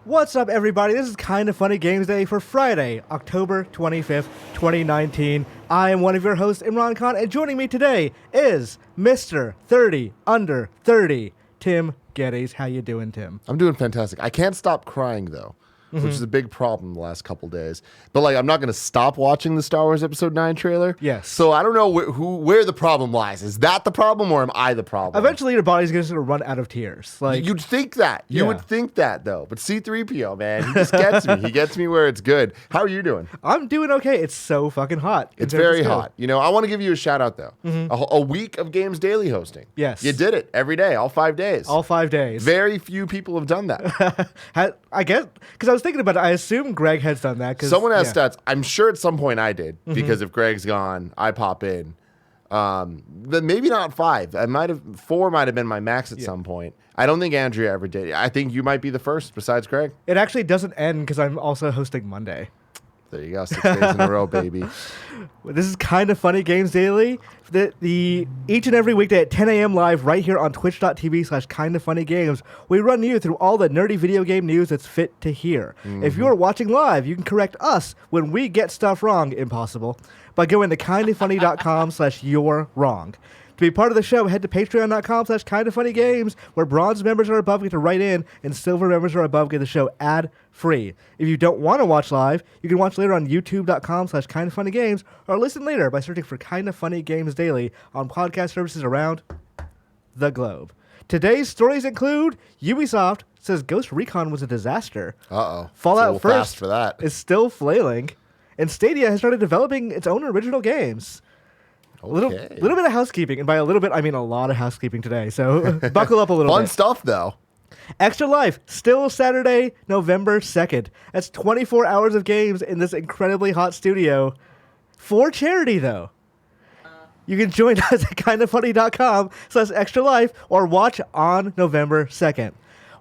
What's up, everybody? This is Kinda Funny Games Day for Friday, October 25th, 2019. I am one of your hosts, Imran Khan, and joining me today is Mr. 30 Under 30, Tim Geddes. How you doing, Tim? I'm doing fantastic. I can't stop crying, though, which is a big problem the last couple days. But, I'm not going to stop watching the Star Wars Episode 9 trailer. Yes. So I don't know where the problem lies. Is that the problem, or am I the problem? Eventually, your body's going to run out of tears. You'd think that. You would think that, though. But C-3PO, man, he just gets me. He gets me where it's good. How are you doing? I'm doing okay. It's so fucking hot. It's very hot. I want to give you a shout-out, though. A week of Games Daily hosting. Yes. You did it every day, all 5 days. All 5 days. Very few people have done that. I guess, because I was thinking about it, I assume Greg has done that. Someone has stats. I'm sure at some point I did, because if Greg's gone, I pop in. But maybe not 5. 4 might have been my max at some point. I don't think Andrea ever did. I think you might be the first besides Greg. It actually doesn't end because I'm also hosting Monday. There you go, 6 days in a row, baby. This is Kinda Funny Games Daily. The each and every weekday at 10 a.m. live right here on twitch.tv/kindafunnygames. We run you through all the nerdy video game news that's fit to hear. If you're watching live, you can correct us when we get stuff wrong, impossible, by going to kindafunny.com/you're wrong. To be part of the show, head to patreon.com/kindafunnygames, where bronze members are above get to write in, and silver members are above get the show ad-free. If you don't want to watch live, you can watch later on youtube.com/kindafunnygames, or listen later by searching for Kinda Funny Games Daily on podcast services around the globe. Today's stories include Ubisoft says Ghost Recon was a disaster. Uh-oh. Fallout fast 1st for that. is still flailing, and Stadia has started developing its own original games. Okay. A little bit of housekeeping, and by a little bit, I mean a lot of housekeeping today, so buckle up a little Fun bit. stuff, though. Extra Life, still Saturday, November 2nd. That's 24 hours of games in this incredibly hot studio. For charity, though. You can join us at kindafunny.com/extra life or watch on November 2nd.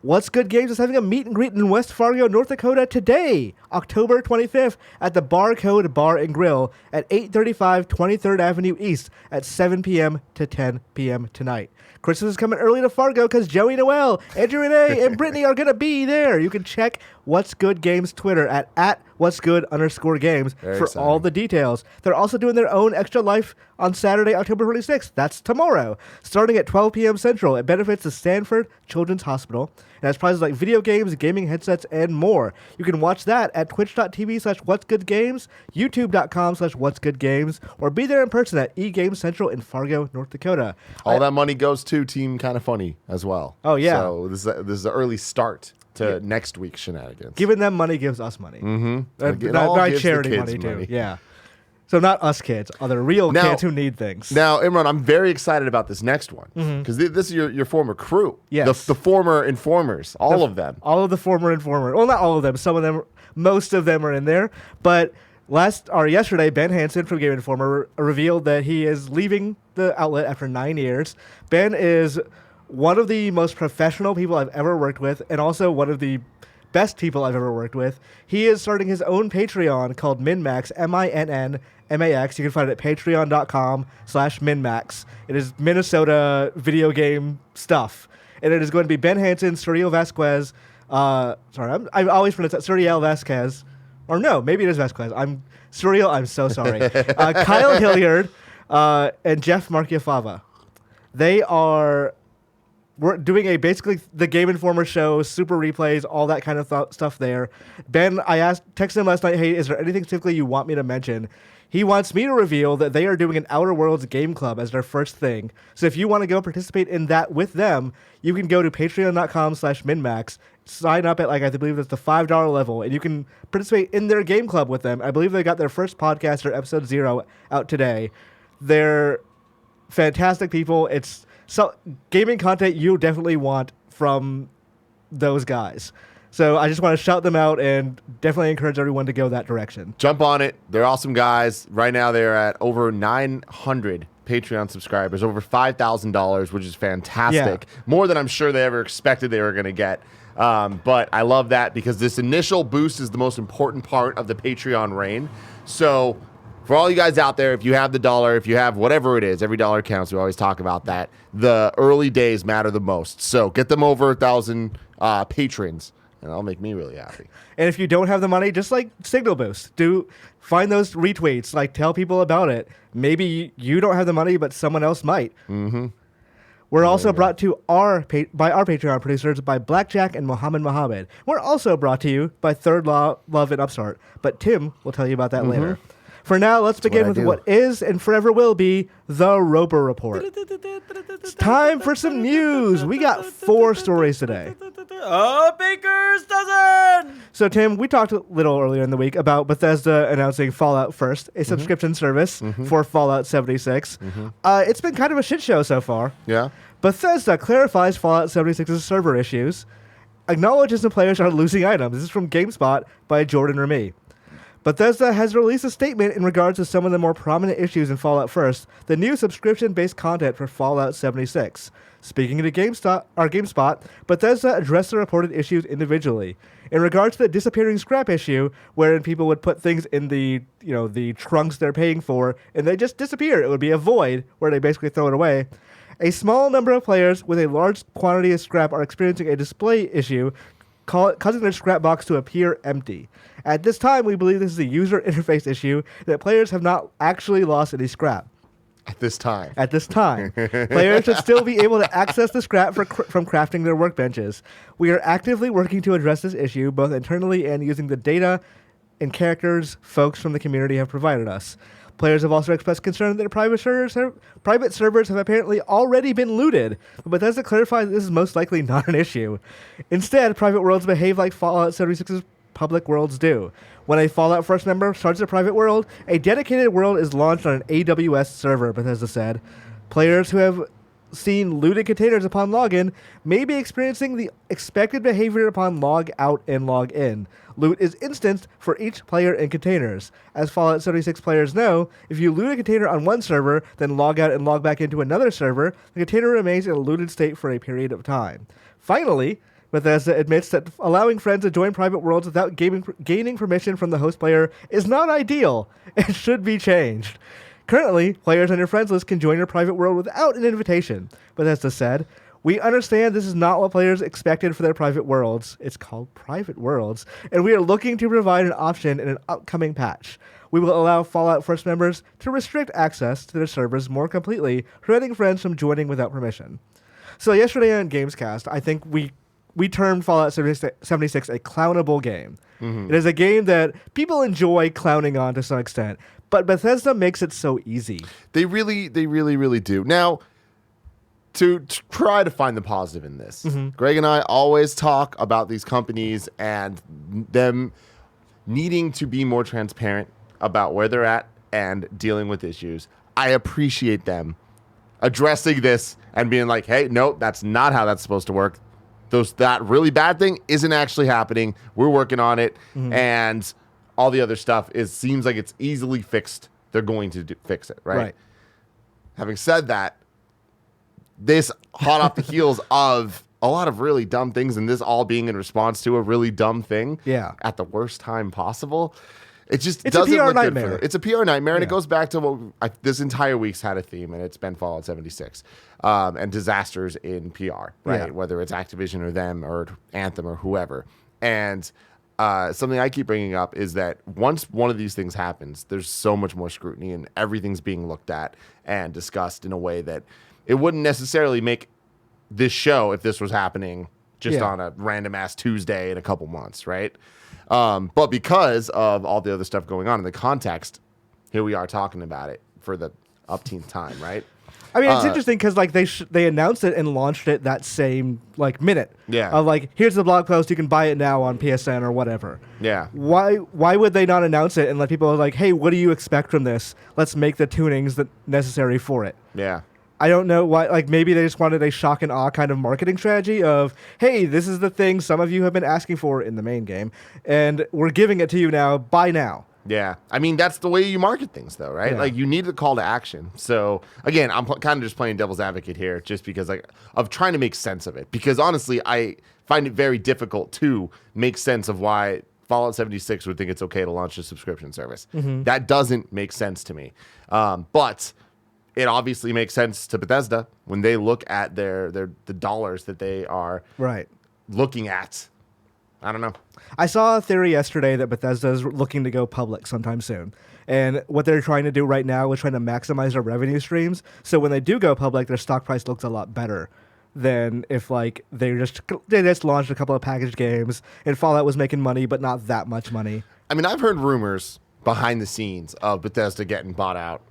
What's Good Games is having a meet and greet in West Fargo, North Dakota today, October 25th, at the Barcode Bar and Grill at 835 23rd Avenue East at 7 p.m. to 10 p.m. tonight. Christmas is coming early to Fargo because Joey Noel, Andrea, Renee, and Brittany are going to be there. You can check What's Good Games Twitter at what'sgood_games for exciting. all the details. They're also doing their own Extra Life on Saturday, October 26th. That's tomorrow. Starting at 12 p.m. Central. It benefits the Sanford Children's Hospital. It has prizes like video games, gaming headsets, and more. You can watch that at twitch.tv/what'sgoodgames, youtube.com/what'sgoodgames, or be there in person at EGames Central in Fargo, North Dakota. All that money goes to Team Kinda Funny as well. Oh, yeah. So this is an early start to next week's shenanigans. Giving them money gives us money. It all Not gives charity the kids money, too. money. Yeah. So not us kids, other real kids who need things. Now, Imran, I'm very excited about this next one because this is your former crew. Yes. The former informers, all of them. All of the former informers. Well, not all of them. Some of them, most of them are in there. But yesterday, Ben Hansen from Game Informer revealed that he is leaving the outlet after 9 years. Ben is one of the most professional people I've ever worked with, and also one of the best people I've ever worked with. He is starting his own Patreon called MinMax, MINNMAX. You can find it at patreon.com/MinMax. It is Minnesota video game stuff. And it is going to be Ben Hansen, Suriel Vasquez. I always pronounce that Suriel Vasquez. Or no, maybe it is Vasquez. Suriel, I'm so sorry. Kyle Hilliard and Jeff Marchiafava. We're doing basically the Game Informer show, super replays, all that kind of stuff there. Ben, I texted him last night, hey, is there anything specifically you want me to mention? He wants me to reveal that they are doing an Outer Worlds game club as their first thing. So if you want to go participate in that with them, you can go to patreon.com/minmax, sign up at I believe that's the $5 level, and you can participate in their game club with them. I believe they got their first podcast, or episode 0, out today. They're fantastic people. It's gaming content you definitely want from those guys. So I just want to shout them out and definitely encourage everyone to go that direction. Jump on it. They're awesome guys. Right now they're at over 900 Patreon subscribers, over $5,000, which is fantastic. Yeah. More than I'm sure they ever expected they were going to get. But I love that because this initial boost is the most important part of the Patreon reign. So for all you guys out there, if you have the dollar, if you have whatever it is, every dollar counts. We always talk about that. The early days matter the most. So get them over 1,000 patrons and that'll make me really happy. And if you don't have the money, just like Signal Boost, find those retweets, like tell people about it. Maybe you don't have the money, but someone else might. Mm-hmm. We're also brought to by our Patreon producers, by Blackjack and Mohammed. We're also brought to you by Third Love and Upstart, but Tim will tell you about that later. For now, let's begin with what is and forever will be the Roper Report. It's time for some news. We got 4 stories today. A baker's dozen! So, Tim, we talked a little earlier in the week about Bethesda announcing Fallout First, a subscription service for Fallout 76. It's been kind of a shit show so far. Yeah. Bethesda clarifies Fallout 76's server issues, acknowledges the players are losing items. This is from GameSpot by Jordan Ramee. Bethesda has released a statement in regards to some of the more prominent issues in Fallout First, the new subscription-based content for Fallout 76. Speaking to GameSpot, Bethesda addressed the reported issues individually. In regards to the disappearing scrap issue, wherein people would put things in the trunks they're paying for, and they just disappear. It would be a void where they basically throw it away. A small number of players with a large quantity of scrap are experiencing a display issue, causing their scrap box to appear empty. At this time, we believe this is a user interface issue that players have not actually lost any scrap. At this time. Players should still be able to access the scrap from crafting their workbenches. We are actively working to address this issue, both internally and using the data and characters folks from the community have provided us. Players have also expressed concern that private servers have apparently already been looted, but Bethesda clarified that this is most likely not an issue. Instead, private worlds behave like Fallout 76's public worlds do. When a Fallout First member starts a private world, a dedicated world is launched on an AWS server, Bethesda said. Players who have seen looted containers upon login may be experiencing the expected behavior upon log out and log in. Loot is instanced for each player in containers. As Fallout 76 players know, if you loot a container on one server, then log out and log back into another server, the container remains in a looted state for a period of time. Finally, Bethesda admits that allowing friends to join private worlds without gaining permission from the host player is not ideal and should be changed. Currently, players on your friends list can join your private world without an invitation, Bethesda said. We understand this is not what players expected for their private worlds. It's called private worlds, and we are looking to provide an option in an upcoming patch. We will allow Fallout First members to restrict access to their servers more completely, preventing friends from joining without permission. So yesterday on Gamescast, I think we termed Fallout 76 a clownable game. It is a game that people enjoy clowning on to some extent, but Bethesda makes it so easy. They really do. Now, to try to find the positive in this, Greg and I always talk about these companies and them needing to be more transparent about where they're at and dealing with issues. I appreciate them addressing this and being like, hey, no, that's not how that's supposed to work. That really bad thing isn't actually happening. We're working on it, and all the other stuff seems like it's easily fixed. They're going to fix it, right? Having said that, this hot off the heels of a lot of really dumb things, and this all being in response to a really dumb thing at the worst time possible. It just doesn't look good for them. It's a PR nightmare, and it goes back to what this entire week's had a theme, and it's been Fallout 76 and disasters in PR, right? Whether it's Activision or them or Anthem or whoever. And something I keep bringing up is that once one of these things happens, there's so much more scrutiny, and everything's being looked at and discussed in a way that it wouldn't necessarily make this show if this was happening just on a random-ass Tuesday in a couple months, right? But because of all the other stuff going on in the context, here we are talking about it for the upteenth time, right? I mean, it's interesting because they announced it and launched it that same minute. Yeah. Of here's the blog post, you can buy it now on PSN or whatever. Yeah. Why would they not announce it and let people hey, what do you expect from this? Let's make the tunings that necessary for it. Yeah. I don't know why. Maybe they just wanted a shock and awe kind of marketing strategy of, hey, this is the thing some of you have been asking for in the main game, and we're giving it to you now. Buy now. Yeah. I mean, that's the way you market things, though, right? Yeah. You need the call to action. So, again, I'm kind of just playing devil's advocate here just because of trying to make sense of it. Because, honestly, I find it very difficult to make sense of why Fallout 76 would think it's okay to launch a subscription service. That doesn't make sense to me. But it obviously makes sense to Bethesda when they look at the dollars that they are looking at I don't know. I saw a theory yesterday that Bethesda is looking to go public sometime soon. And what they're trying to do right now is trying to maximize their revenue streams. So when they do go public, their stock price looks a lot better than if like they just launched a couple of packaged games and Fallout was making money, but not that much money. I mean, I've heard rumors behind the scenes of Bethesda getting bought out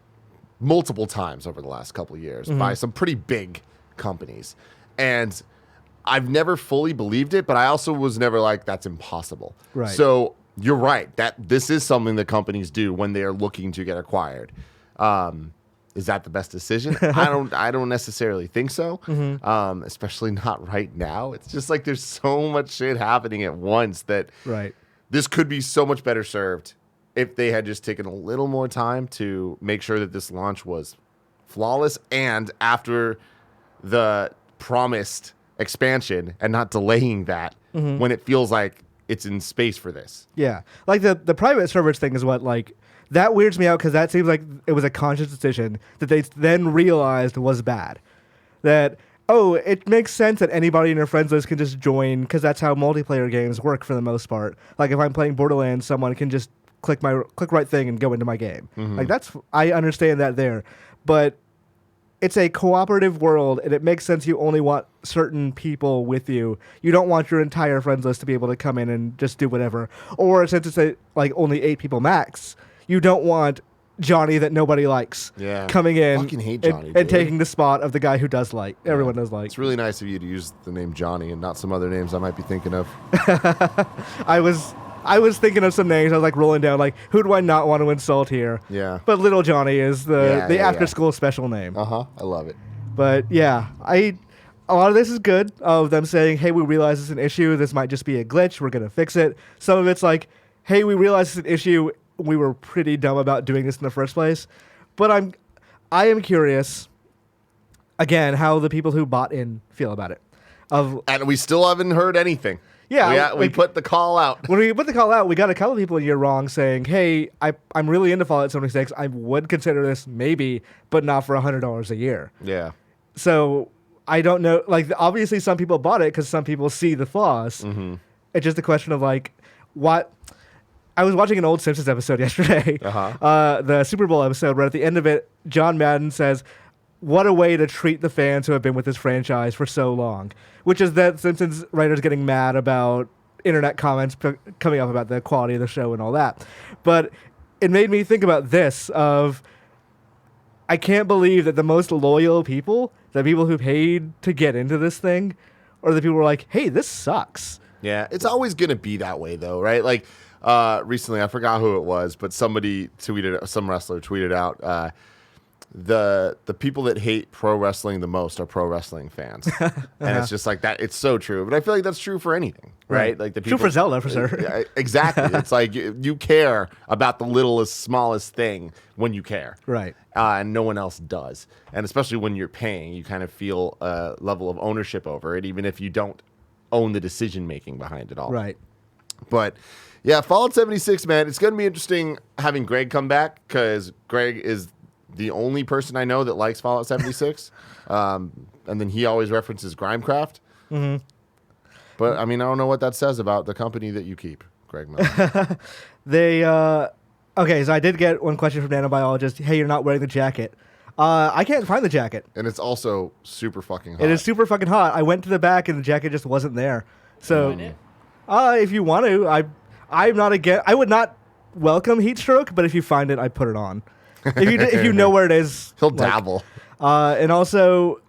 multiple times over the last couple of years by some pretty big companies. And I've never fully believed it, but I also was never like, that's impossible. Right. So you're right. That this is something that companies do when they are looking to get acquired. Is that the best decision? I don't necessarily think so. Especially not right now. It's just like there's so much shit happening at once that this could be so much better served if they had just taken a little more time to make sure that this launch was flawless and after the promised expansion and not delaying that when it feels like it's in space for this. Yeah. Like the private servers thing is what like that weirds me out because that seems like it was a conscious decision that they then realized was bad. That, oh, it makes sense that anybody in your friends list can just join because that's how multiplayer games work for the most part. Like if I'm playing Borderlands, someone can just click right thing and go into my game. Like I understand that there. But it's a cooperative world, and it makes sense you only want certain people with you. You don't want your entire friends list to be able to come in and just do whatever. Or since it's like only 8 people max, you don't want Johnny that nobody likes coming in fucking hate Johnny, and taking the spot of the guy who does like. Everyone does like. It's really nice of you to use the name Johnny and not some other names I might be thinking of. I was thinking of some names. I was like rolling down, like, who do I not want to insult here? Yeah. But Little Johnny is the after-school special name. I love it. But yeah, a lot of this is good of them saying, hey, we realize it's an issue. This might just be a glitch. We're going to fix it. Some of it's like, hey, we realize it's an issue. We were pretty dumb about doing this in the first place. But I am curious, again, how the people who bought in feel about it. And we still haven't heard anything. Yeah, we put the call out. When we put the call out, we got a couple of people in here wrong saying, hey, I'm really into Fallout 76. I would consider this maybe, but not for $100 a year. Yeah. So I don't know. Like, obviously some people bought it because some people see the flaws. It's just a question of, like, what... I was watching an old Simpsons episode yesterday, the Super Bowl episode, where at the end of it, John Madden says, what a way to treat the fans who have been with this franchise for so long, which is that Simpsons writers getting mad about internet comments coming up about the quality of the show and all that. But it made me think about this of, I can't believe that the most loyal people, the people who paid to get into this thing, are the people who are like, hey, this sucks. Yeah, it's always going to be that way, though, right? Like, recently, I forgot who it was, but some wrestler tweeted out, the people that hate pro wrestling the most are pro wrestling fans. And it's just like that. It's so true. But I feel like that's true for anything, right? Like the people, true for Zelda, for sure. Exactly. It's like you care about the littlest, smallest thing when you care. Right. And no one else does. And especially when you're paying, you kind of feel a level of ownership over it, even if you don't own the decision-making behind it all. Right. But... yeah, Fallout 76, man, it's going to be interesting having Greg come back because Greg is the only person I know that likes Fallout 76. And then he always references Grimecraft. But, I mean, I don't know what that says about the company that you keep, Greg. Okay, so I did get one question from Nano Biologist. Hey, you're not wearing the jacket. I can't find the jacket. And it's also super fucking hot. It is super fucking hot. I went to the back and the jacket just wasn't there. So, if you want to, I'm not against. I would not welcome heat stroke, but if you find it, I put it on. If you know where it is, he'll dabble. And also,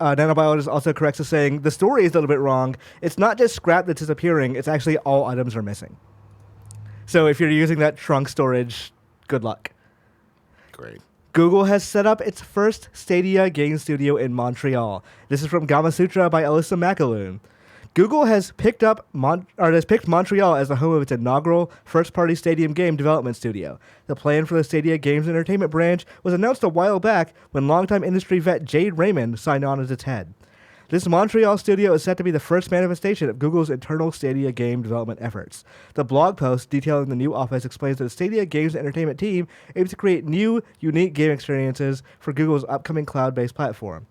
Nanobiologist also corrects us saying the story is a little bit wrong. It's not just scrap that's disappearing; it's actually all items are missing. So if you're using that trunk storage, good luck. Great. Google has set up its first Stadia game studio in Montreal. This is from Gamasutra by Alissa McAloon. Google has picked Montreal as the home of its inaugural first-party Stadium game development studio. The plan for the Stadia Games Entertainment branch was announced a while back when longtime industry vet Jade Raymond signed on as its head. This Montreal studio is set to be the first manifestation of Google's internal Stadia game development efforts. The blog post detailing the new office explains that the Stadia Games Entertainment team aims to create new, unique game experiences for Google's upcoming cloud-based platform.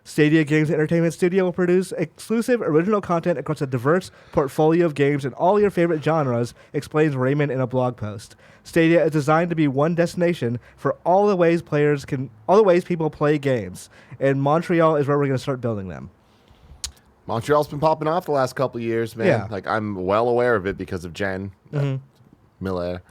Stadia Games Entertainment Studio will produce exclusive original content across a diverse portfolio of games in all your favorite genres, explains Raymond in a blog post. Stadia is designed to be one destination for all the ways people play games, and Montreal is where we're going to start building them. Montreal's been popping off the last couple of years, man. Yeah. Like, I'm well aware of it because of Jen Miller.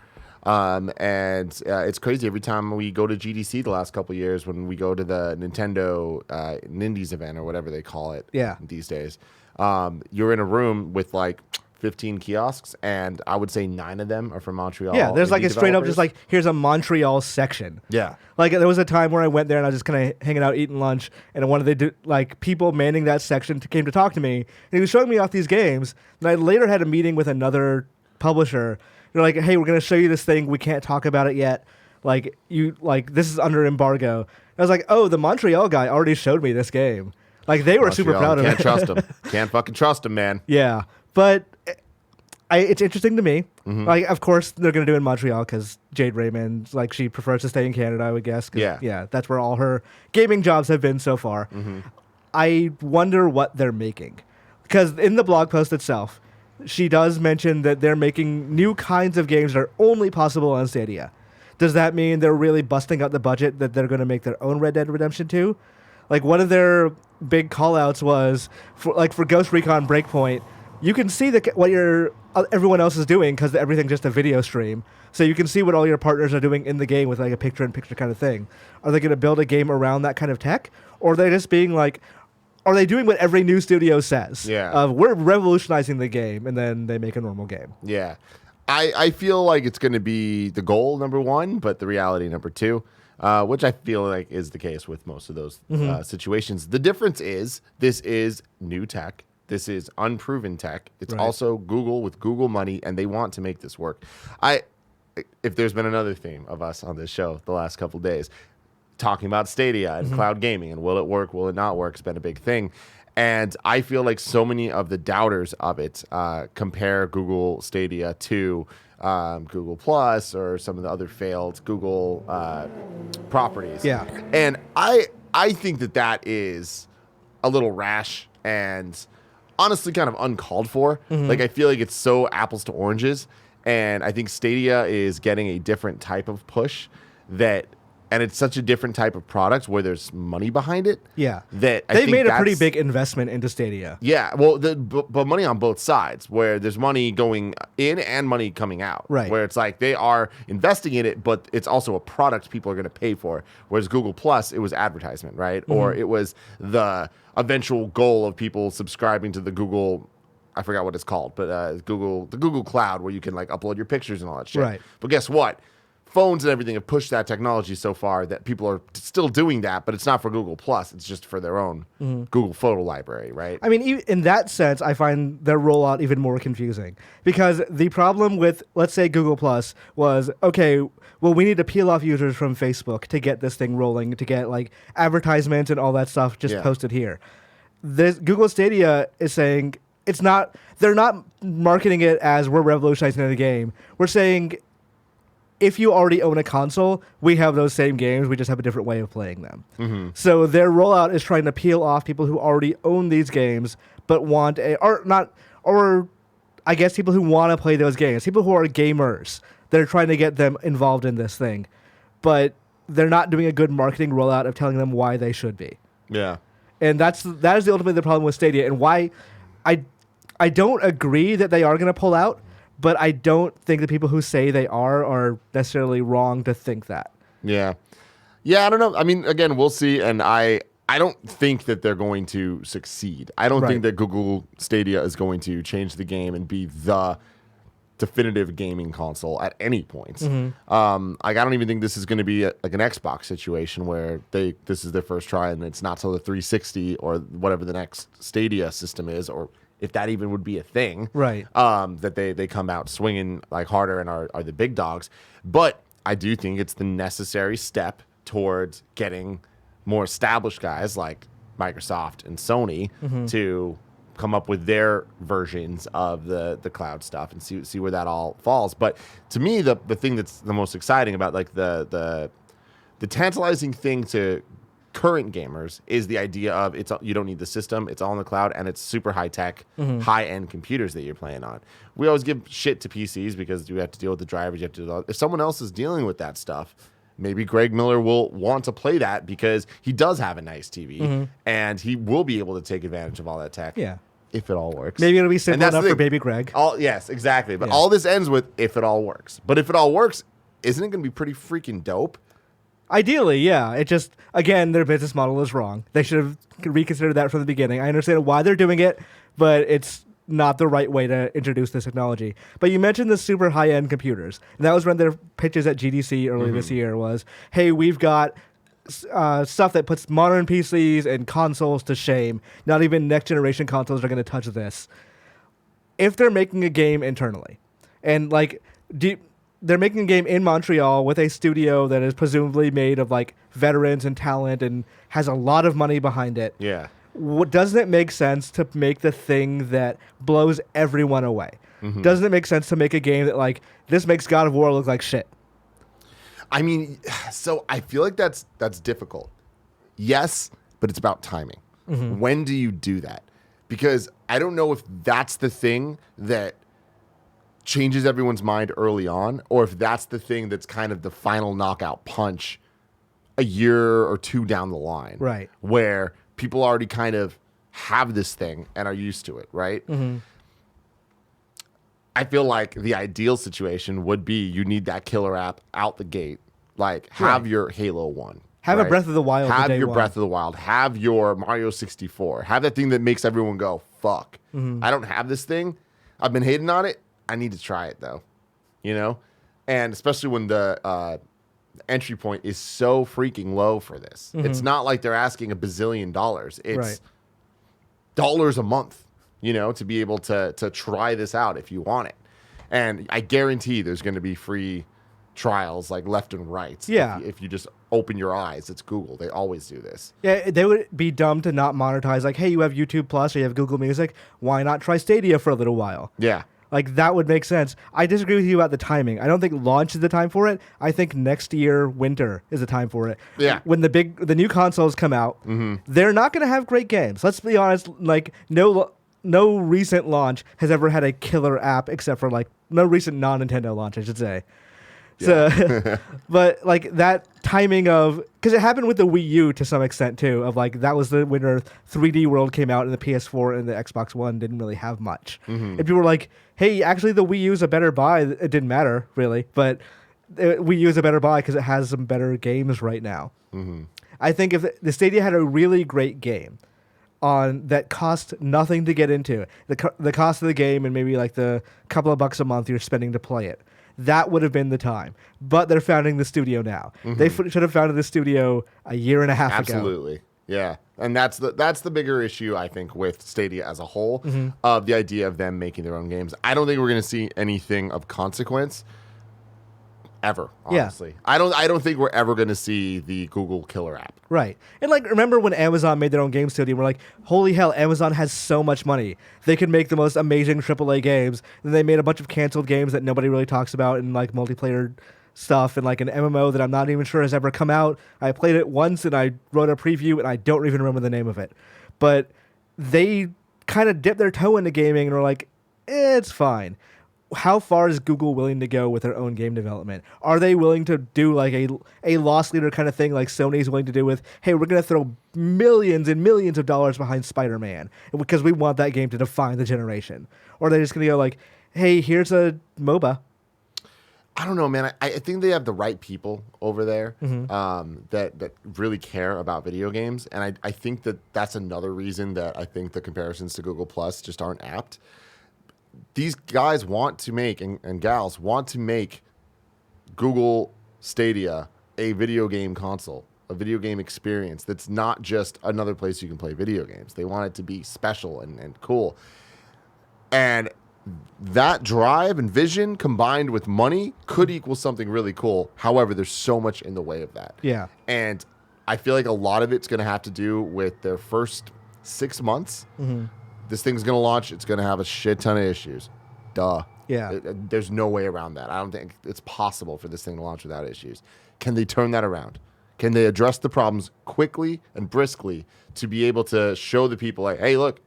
And it's crazy every time we go to GDC the last couple of years when we go to the Nintendo Nindies event or whatever they call it these days. You're in a room with like 15 kiosks, and I would say 9 of them are from Montreal. Yeah, there's like indie a straight up developers. just like, here's a Montreal section. Yeah. Like there was a time where I went there and I was just kind of hanging out, eating lunch, and one of the people manning that section came to talk to me, and he was showing me off these games. And I later had a meeting with another publisher. They're like, hey, we're going to show you this thing. We can't talk about it yet. This is under embargo. I was like, oh, the Montreal guy already showed me this game. Like, they were super proud of it. Can't trust him. Can't fucking trust him, man. Yeah. But it's interesting to me. Like, of course, they're going to do it in Montreal because Jade Raymond, like, she prefers to stay in Canada, I would guess. Yeah, that's where all her gaming jobs have been so far. I wonder what they're making. Because in the blog post itself, she does mention that they're making new kinds of games that are only possible on Stadia. Does that mean they're really busting out the budget that they're going to make their own Red Dead Redemption 2? Like, one of their big call-outs was, for Ghost Recon Breakpoint, you can see what everyone else is doing because everything's just a video stream. So you can see what all your partners are doing in the game with like a picture-in-picture kind of thing. Are they going to build a game around that kind of tech? Or are they just being like, are they doing what every new studio says? Yeah. We're revolutionizing the game, and then they make a normal game. Yeah. I feel like it's going to be the goal, number one, but the reality, number two, which I feel like is the case with most of those situations. The difference is this is new tech. This is unproven tech. It's also Google with Google money, and they want to make this work. If there's been another theme of us on this show the last couple of days, talking about Stadia and cloud gaming and will it work, will it not work, it's been a big thing. And I feel like so many of the doubters of it compare Google Stadia to Google Plus or some of the other failed Google properties. Yeah. And I think that is a little rash and honestly kind of uncalled for. Like, I feel like it's so apples to oranges. And I think Stadia is getting a different type of push and it's such a different type of product where there's money behind it. Yeah. That they made a pretty big investment into Stadia. Yeah. Well, but money on both sides, where there's money going in and money coming out. Right. Where it's like they are investing in it, but it's also a product people are going to pay for. Whereas Google Plus, it was advertisement, right? Or it was the eventual goal of people subscribing to the Google, I forgot what it's called, but the Google Cloud, where you can like upload your pictures and all that shit. Right. But guess what? Phones and everything have pushed that technology so far that people are still doing that, but it's not for Google Plus. It's just for their own Google photo library, right? I mean, in that sense, I find their rollout even more confusing because the problem with, let's say, Google Plus was, okay, well, we need to peel off users from Facebook to get this thing rolling, to get like advertisements and all that stuff just posted here. This Google Stadia is saying they're not marketing it as we're revolutionizing the game. We're saying, if you already own a console, we have those same games. We just have a different way of playing them. So their rollout is trying to peel off people who already own these games, but I guess people who want to play those games, people who are gamers. They're trying to get them involved in this thing, but they're not doing a good marketing rollout of telling them why they should be. Yeah. And that is ultimately the problem with Stadia, and why I don't agree that they are going to pull out. But I don't think the people who say they are necessarily wrong to think that. Yeah. Yeah, I don't know. I mean, again, we'll see. And I don't think that they're going to succeed. I don't think that Google Stadia is going to change the game and be the definitive gaming console at any point. I don't even think this is going to be like an Xbox situation where this is their first try and it's not till the 360 or whatever the next Stadia system is, or if that even would be a thing, right? That they come out swinging like harder and are the big dogs. But I do think it's the necessary step towards getting more established guys like Microsoft and Sony to come up with their versions of the cloud stuff and see where that all falls. But to me, the thing that's the most exciting about like the tantalizing thing to current gamers is the idea of you don't need the system, it's all in the cloud, and it's super high tech, high end computers that you're playing on. We always give shit to PCs because you have to deal with the drivers. You have to. If someone else is dealing with that stuff, maybe Greg Miller will want to play that because he does have a nice TV and he will be able to take advantage of all that tech. Yeah. If it all works. Maybe it'll be simple enough for baby Greg. Yes, exactly. But all this ends with if it all works. But if it all works, isn't it going to be pretty freaking dope? Ideally, yeah. It just, again, their business model is wrong. They should have reconsidered that from the beginning. I understand why they're doing it, but it's not the right way to introduce this technology. But you mentioned the super high-end computers. And that was one of their pitches at GDC earlier this year was, hey, we've got stuff that puts modern PCs and consoles to shame. Not even next-generation consoles are going to touch this. If they're making a game internally, and like, they're making a game in Montreal with a studio that is presumably made of like veterans and talent and has a lot of money behind it. Yeah. Doesn't it make sense to make the thing that blows everyone away? Doesn't it make sense to make a game that like this makes God of War look like shit? I mean, so I feel like that's difficult. Yes, but it's about timing. When do you do that? Because I don't know if that's the thing that changes everyone's mind early on, or if that's the thing that's kind of the final knockout punch a year or two down the line. Right. Where people already kind of have this thing and are used to it, right? I feel like the ideal situation would be you need that killer app out the gate. Like, have your Halo 1. Have a Breath of the Wild. Have your Breath of the Wild. Have your Mario 64. Have that thing that makes everyone go, fuck. I don't have this thing. I've been hating on it. I need to try it, though. You know? And especially when the entry point is so freaking low for this. It's not like they're asking $1 bazillion. It's dollars a month, you know, to be able to try this out if you want it. And I guarantee there's going to be free trials like left and right. Yeah. If you just open your eyes, it's Google. They always do this. Yeah, they would be dumb to not monetize. Like, hey, you have YouTube Plus or you have Google Music. Why not try Stadia for a little while? Yeah. Like, that would make sense. I disagree with you about the timing. I don't think launch is the time for it. I think next year, winter, is the time for it. Yeah. When the new consoles come out, they're not going to have great games. Let's be honest. Like, no recent launch has ever had a killer app except for, like, no recent non-Nintendo launch, I should say. Yeah. So, but, like, that timing of... Because it happened with the Wii U to some extent, too, of, like, that was the winter 3D World came out and the PS4 and the Xbox One didn't really have much. And people were like, hey, actually, the Wii U is a better buy. It didn't matter, really. But Wii U is a better buy because it has some better games right now. I think if the Stadia had a really great game that cost nothing to get into, the cost of the game and maybe, like, the couple of bucks a month you're spending to play it, that would have been the time. But they're founding the studio now. They should have founded the studio a year and a half ago. Absolutely. Yeah. And that's the bigger issue, I think, with Stadia as a whole, of the idea of them making their own games. I don't think we're going to see anything of consequence ever, honestly. Yeah. I don't think we're ever going to see the Google killer app. Right. And, like, remember when Amazon made their own game studio? We're like, holy hell, Amazon has so much money. They could make the most amazing AAA games. And they made a bunch of canceled games that nobody really talks about and, like, multiplayer stuff and, like, an MMO that I'm not even sure has ever come out. I played it once and I wrote a preview and I don't even remember the name of it. But they kind of dipped their toe into gaming and were like, it's fine. How far is Google willing to go with their own game development? Are they willing to do like a loss leader kind of thing like Sony's willing to do with, hey, we're going to throw millions and millions of dollars behind Spider-Man because we want that game to define the generation? Or are they just going to go like, hey, here's a MOBA? I don't know, man. I think they have the right people over there that really care about video games. And I think that's another reason that I think the comparisons to Google Plus just aren't apt. These guys want to make, and gals want to make Google Stadia a video game console, a video game experience that's not just another place you can play video games. They want it to be special and cool. And that drive and vision combined with money could equal something really cool. However, there's so much in the way of that. Yeah. And I feel like a lot of it's going to have to do with their first 6 months. This thing's going to launch. It's going to have a shit ton of issues. Duh. Yeah. There's no way around that. I don't think it's possible for this thing to launch without issues. Can they turn that around? Can they address the problems quickly and briskly to be able to show the people, like, hey, look,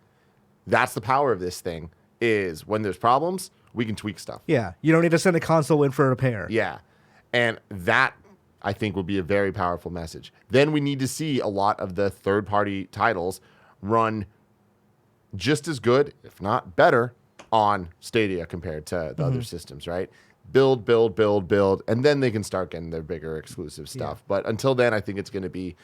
that's the power of this thing, is when there's problems, we can tweak stuff. Yeah, you don't need to send a console in for a repair. Yeah, and that, I think, will be a very powerful message. Then we need to see a lot of the third-party titles run just as good, if not better, on Stadia compared to the other systems, right? Build, and then they can start getting their bigger exclusive stuff. Yeah. But until then, I think it's going to be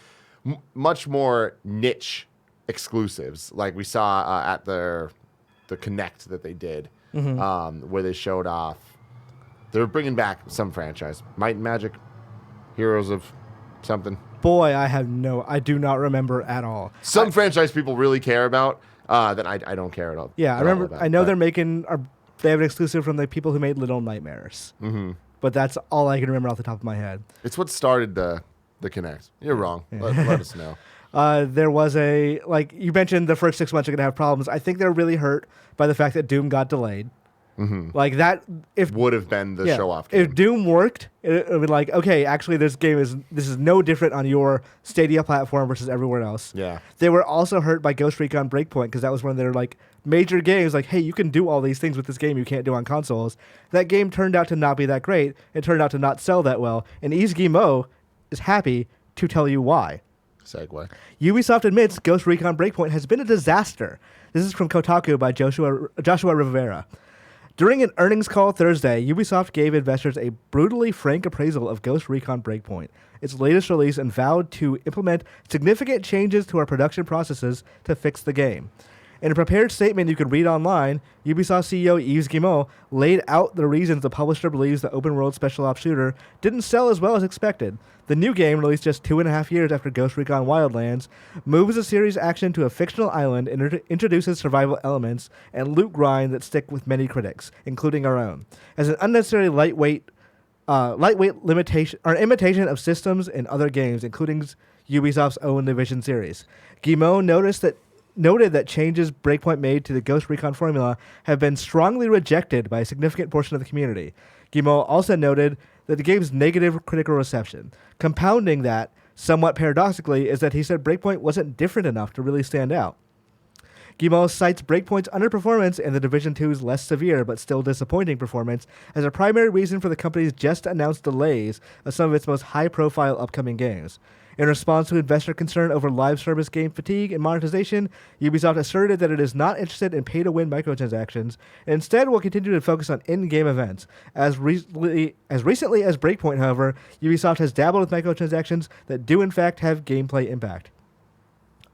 much more niche exclusives, like we saw at the Connect that they did, where they showed off. They're bringing back some franchise, Might and Magic, Heroes of something. Boy, I do not remember at all. Some franchise people really care about that I don't care at all. Yeah, I remember. I know they have an exclusive from the people who made Little Nightmares. Mm-hmm. But that's all I can remember off the top of my head. It's what started the Connect. You're wrong. Let us know. There was like you mentioned, the first 6 months are going to have problems. I think they're really hurt by the fact that Doom got delayed. Mm-hmm. Like that, if would have been the show-off game. If Doom worked, it would be like, okay, actually, this is no different on your Stadia platform versus everywhere else. Yeah, they were also hurt by Ghost Recon Breakpoint because that was one of their like major games. Like, hey, you can do all these things with this game you can't do on consoles. That game turned out to not be that great. It turned out to not sell that well, and EGames is happy to tell you why. Segue. Ubisoft admits Ghost Recon Breakpoint has been a disaster. This is from Kotaku by Joshua Rivera. During an earnings call Thursday, Ubisoft gave investors a brutally frank appraisal of Ghost Recon Breakpoint, its latest release, and vowed to implement significant changes to our production processes to fix the game. In a prepared statement you can read online, Ubisoft CEO Yves Guillemot laid out the reasons the publisher believes the open-world special ops shooter didn't sell as well as expected. The new game, released just 2.5 years after Ghost Recon Wildlands, moves the series' action to a fictional island and introduces survival elements and loot grind that stick with many critics, including our own, as an unnecessary lightweight limitation or imitation of systems in other games, including Ubisoft's own Division series. Guillemot noted that changes Breakpoint made to the Ghost Recon formula have been strongly rejected by a significant portion of the community. Guillemot also noted that the game's negative critical reception. Compounding that, somewhat paradoxically, is that he said Breakpoint wasn't different enough to really stand out. Guillemot cites Breakpoint's underperformance and the Division 2's less severe but still disappointing performance as a primary reason for the company's just announced delays of some of its most high-profile upcoming games. In response to investor concern over live service game fatigue and monetization, Ubisoft asserted that it is not interested in pay-to-win microtransactions and instead will continue to focus on in-game events. As recently as Breakpoint, however, Ubisoft has dabbled with microtransactions that do in fact have gameplay impact.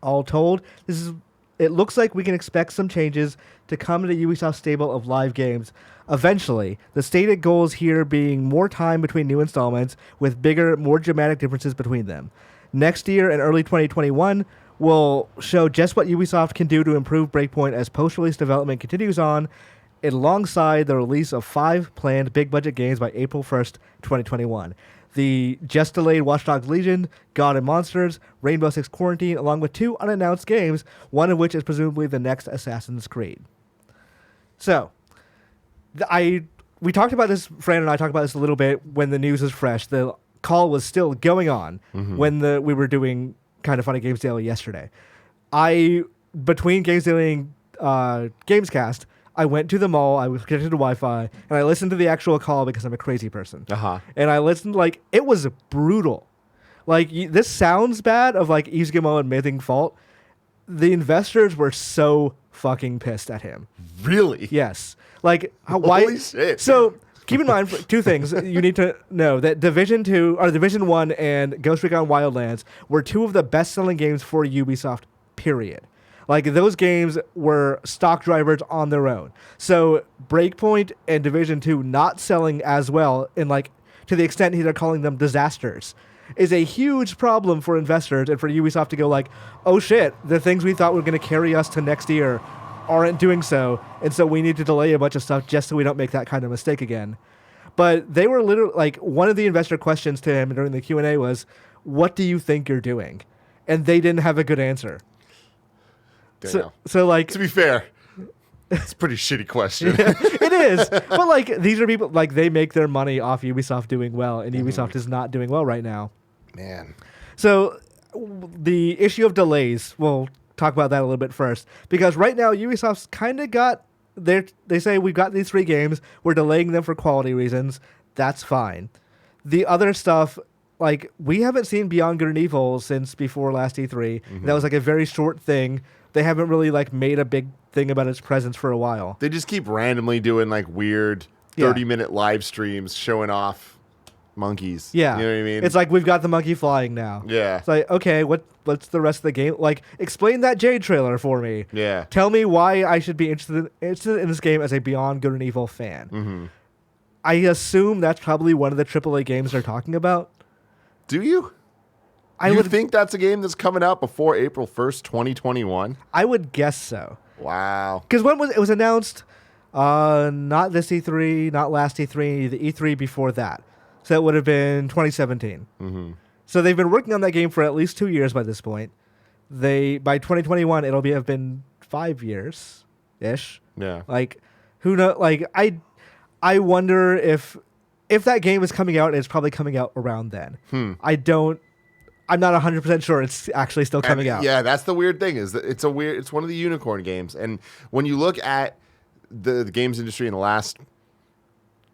All told, it looks like we can expect some changes to come to Ubisoft's stable of live games eventually, the stated goals here being more time between new installments with bigger, more dramatic differences between them. Next year and early 2021 will show just what Ubisoft can do to improve Breakpoint as post-release development continues on, alongside the release of 5 planned big-budget games by April 1st, 2021. The just-delayed Watch Dogs Legion, God and Monsters, Rainbow Six Quarantine, along with 2 unannounced games, one of which is presumably the next Assassin's Creed. So, we talked about this, Fran and I talked about this a little bit when the news was fresh. The call was still going on when we were doing Kind of Funny Games Daily yesterday. Between Games Daily and Gamescast, I went to the mall, I was connected to Wi-Fi, and I listened to the actual call because I'm a crazy person. And I listened, it was brutal. This sounds bad of, Yves Guillemot admitting fault. The investors were so fucking pissed at him. Really? Yes. Why? Holy shit. So keep in mind 2 things you need to know: that Division 1 and Ghost Recon Wildlands were 2 of the best-selling games for Ubisoft. Period. Those games were stock drivers on their own. So Breakpoint and Division 2 not selling as well, in to the extent they're calling them disasters, is a huge problem for investors and for Ubisoft to go oh shit, the things we thought were going to carry us to next year aren't doing so, and so we need to delay a bunch of stuff just so we don't make that kind of mistake again. But they were literally, one of the investor questions to him during the Q&A was, what do you think you're doing? And they didn't have a good answer. So to be fair, it's a pretty shitty question. It is. But these are people, they make their money off Ubisoft doing well, and Ubisoft is not doing well right now. Man. So the issue of delays, we'll talk about that a little bit first. Because right now, Ubisoft's kind of got... They say, we've got these 3 games. We're delaying them for quality reasons. That's fine. The other stuff... Like, we haven't seen Beyond Good and Evil since before last E3. Mm-hmm. That was, like, a very short thing. They haven't really, like, made a big thing about its presence for a while. They just keep randomly doing, like, weird 30-minute live streams showing off monkeys. Yeah. You know what I mean? It's like, we've got the monkey flying now. Yeah. It's like, okay, what's the rest of the game? Like, explain that Jade trailer for me. Yeah. Tell me why I should be interested in this game as a Beyond Good and Evil fan. Mm-hmm. I assume that's probably one of the AAA games they're talking about. Do you? I would think that's a game that's coming out before April 1st, 2021? I would guess so. Wow. Because when it was announced, not this E3, not last E3, the E3 before that. So it would have been 2017. Mm-hmm. So they've been working on that game for at least 2 years by this point. By 2021, it'll have been 5 years-ish. Yeah. Like, who knows? Like, I wonder if that game is coming out, it's probably coming out around then. I'm not 100% sure it's actually still coming out. Yeah, that's the weird thing is that it's one of the unicorn games. And when you look at the games industry in the last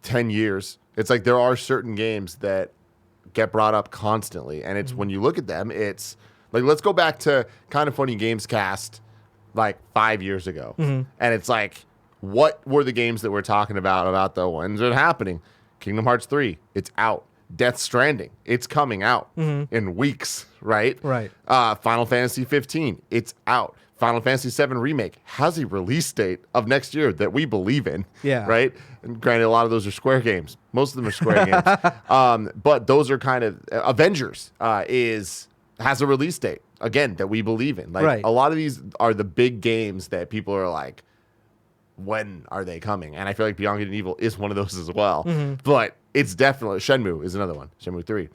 10 years, it's like there are certain games that get brought up constantly. And it's when you look at them, it's like, let's go back to Kind of Funny Games Cast like 5 years ago. Mm-hmm. And it's like, what were the games that we're talking about the ones that are happening? Kingdom Hearts 3, it's out. Death Stranding, it's coming out in weeks, right? Right. Final Fantasy 15, it's out. Final Fantasy 7 Remake has a release date of next year that we believe in. Yeah. Right? And granted, a lot of those are Square games. Most of them are Square games. But those are kind of... Avengers has a release date, again, that we believe in. Like, right. A lot of these are the big games that people are like, when are they coming? And I feel like Beyond Good and Evil is one of those as well. Mm-hmm. But it's definitely... Shenmue is another one. Shenmue 3.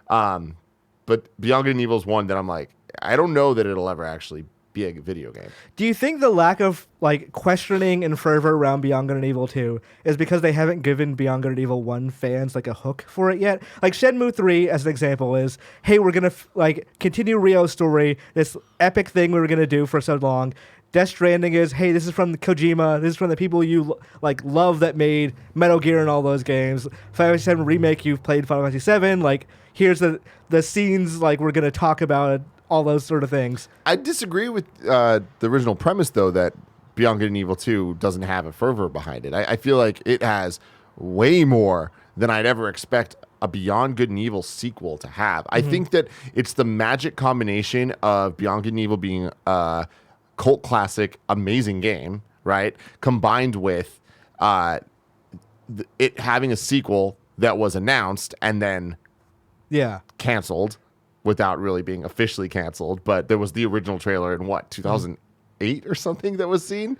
But Beyond Good and Evil is one that I'm like, I don't know that it'll ever actually be a video game. Do you think the lack of like questioning and fervor around Beyond Good and Evil 2 is because they haven't given Beyond Good and Evil 1 fans like a hook for it yet? Like Shenmue 3 as an example is, hey, we're going to continue Ryo's story, this epic thing we were going to do for so long. Death Stranding is, hey, this is from Kojima, this is from the people you love that made Metal Gear and all those games. Final Fantasy 7 Remake, you've played Final Fantasy 7, like here's the scenes like we're going to talk about, all those sort of things. I disagree with the original premise, though, that Beyond Good and Evil 2 doesn't have a fervor behind it. I feel like it has way more than I'd ever expect a Beyond Good and Evil sequel to have. Mm-hmm. I think that it's the magic combination of Beyond Good and Evil being a cult classic, amazing game, right? Combined with it having a sequel that was announced and then canceled. Without really being officially canceled, but there was the original trailer in 2008 or something that was seen?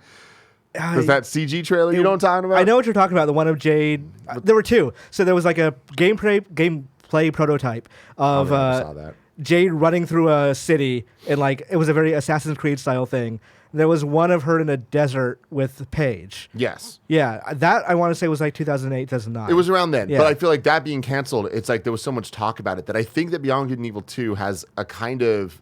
Was that CG trailer you know what I'm talking about? I know what you're talking about, the one of Jade. There were two. So there was like a gameplay prototype of saw that. Jade running through a city, and like it was a very Assassin's Creed style thing. There was one of her in a desert with Paige. Yes. Yeah, that I want to say was like 2008, 2009. It was around then. Yeah. But I feel like that being canceled, it's like there was so much talk about it that I think that Beyond Good and Evil 2 has a kind of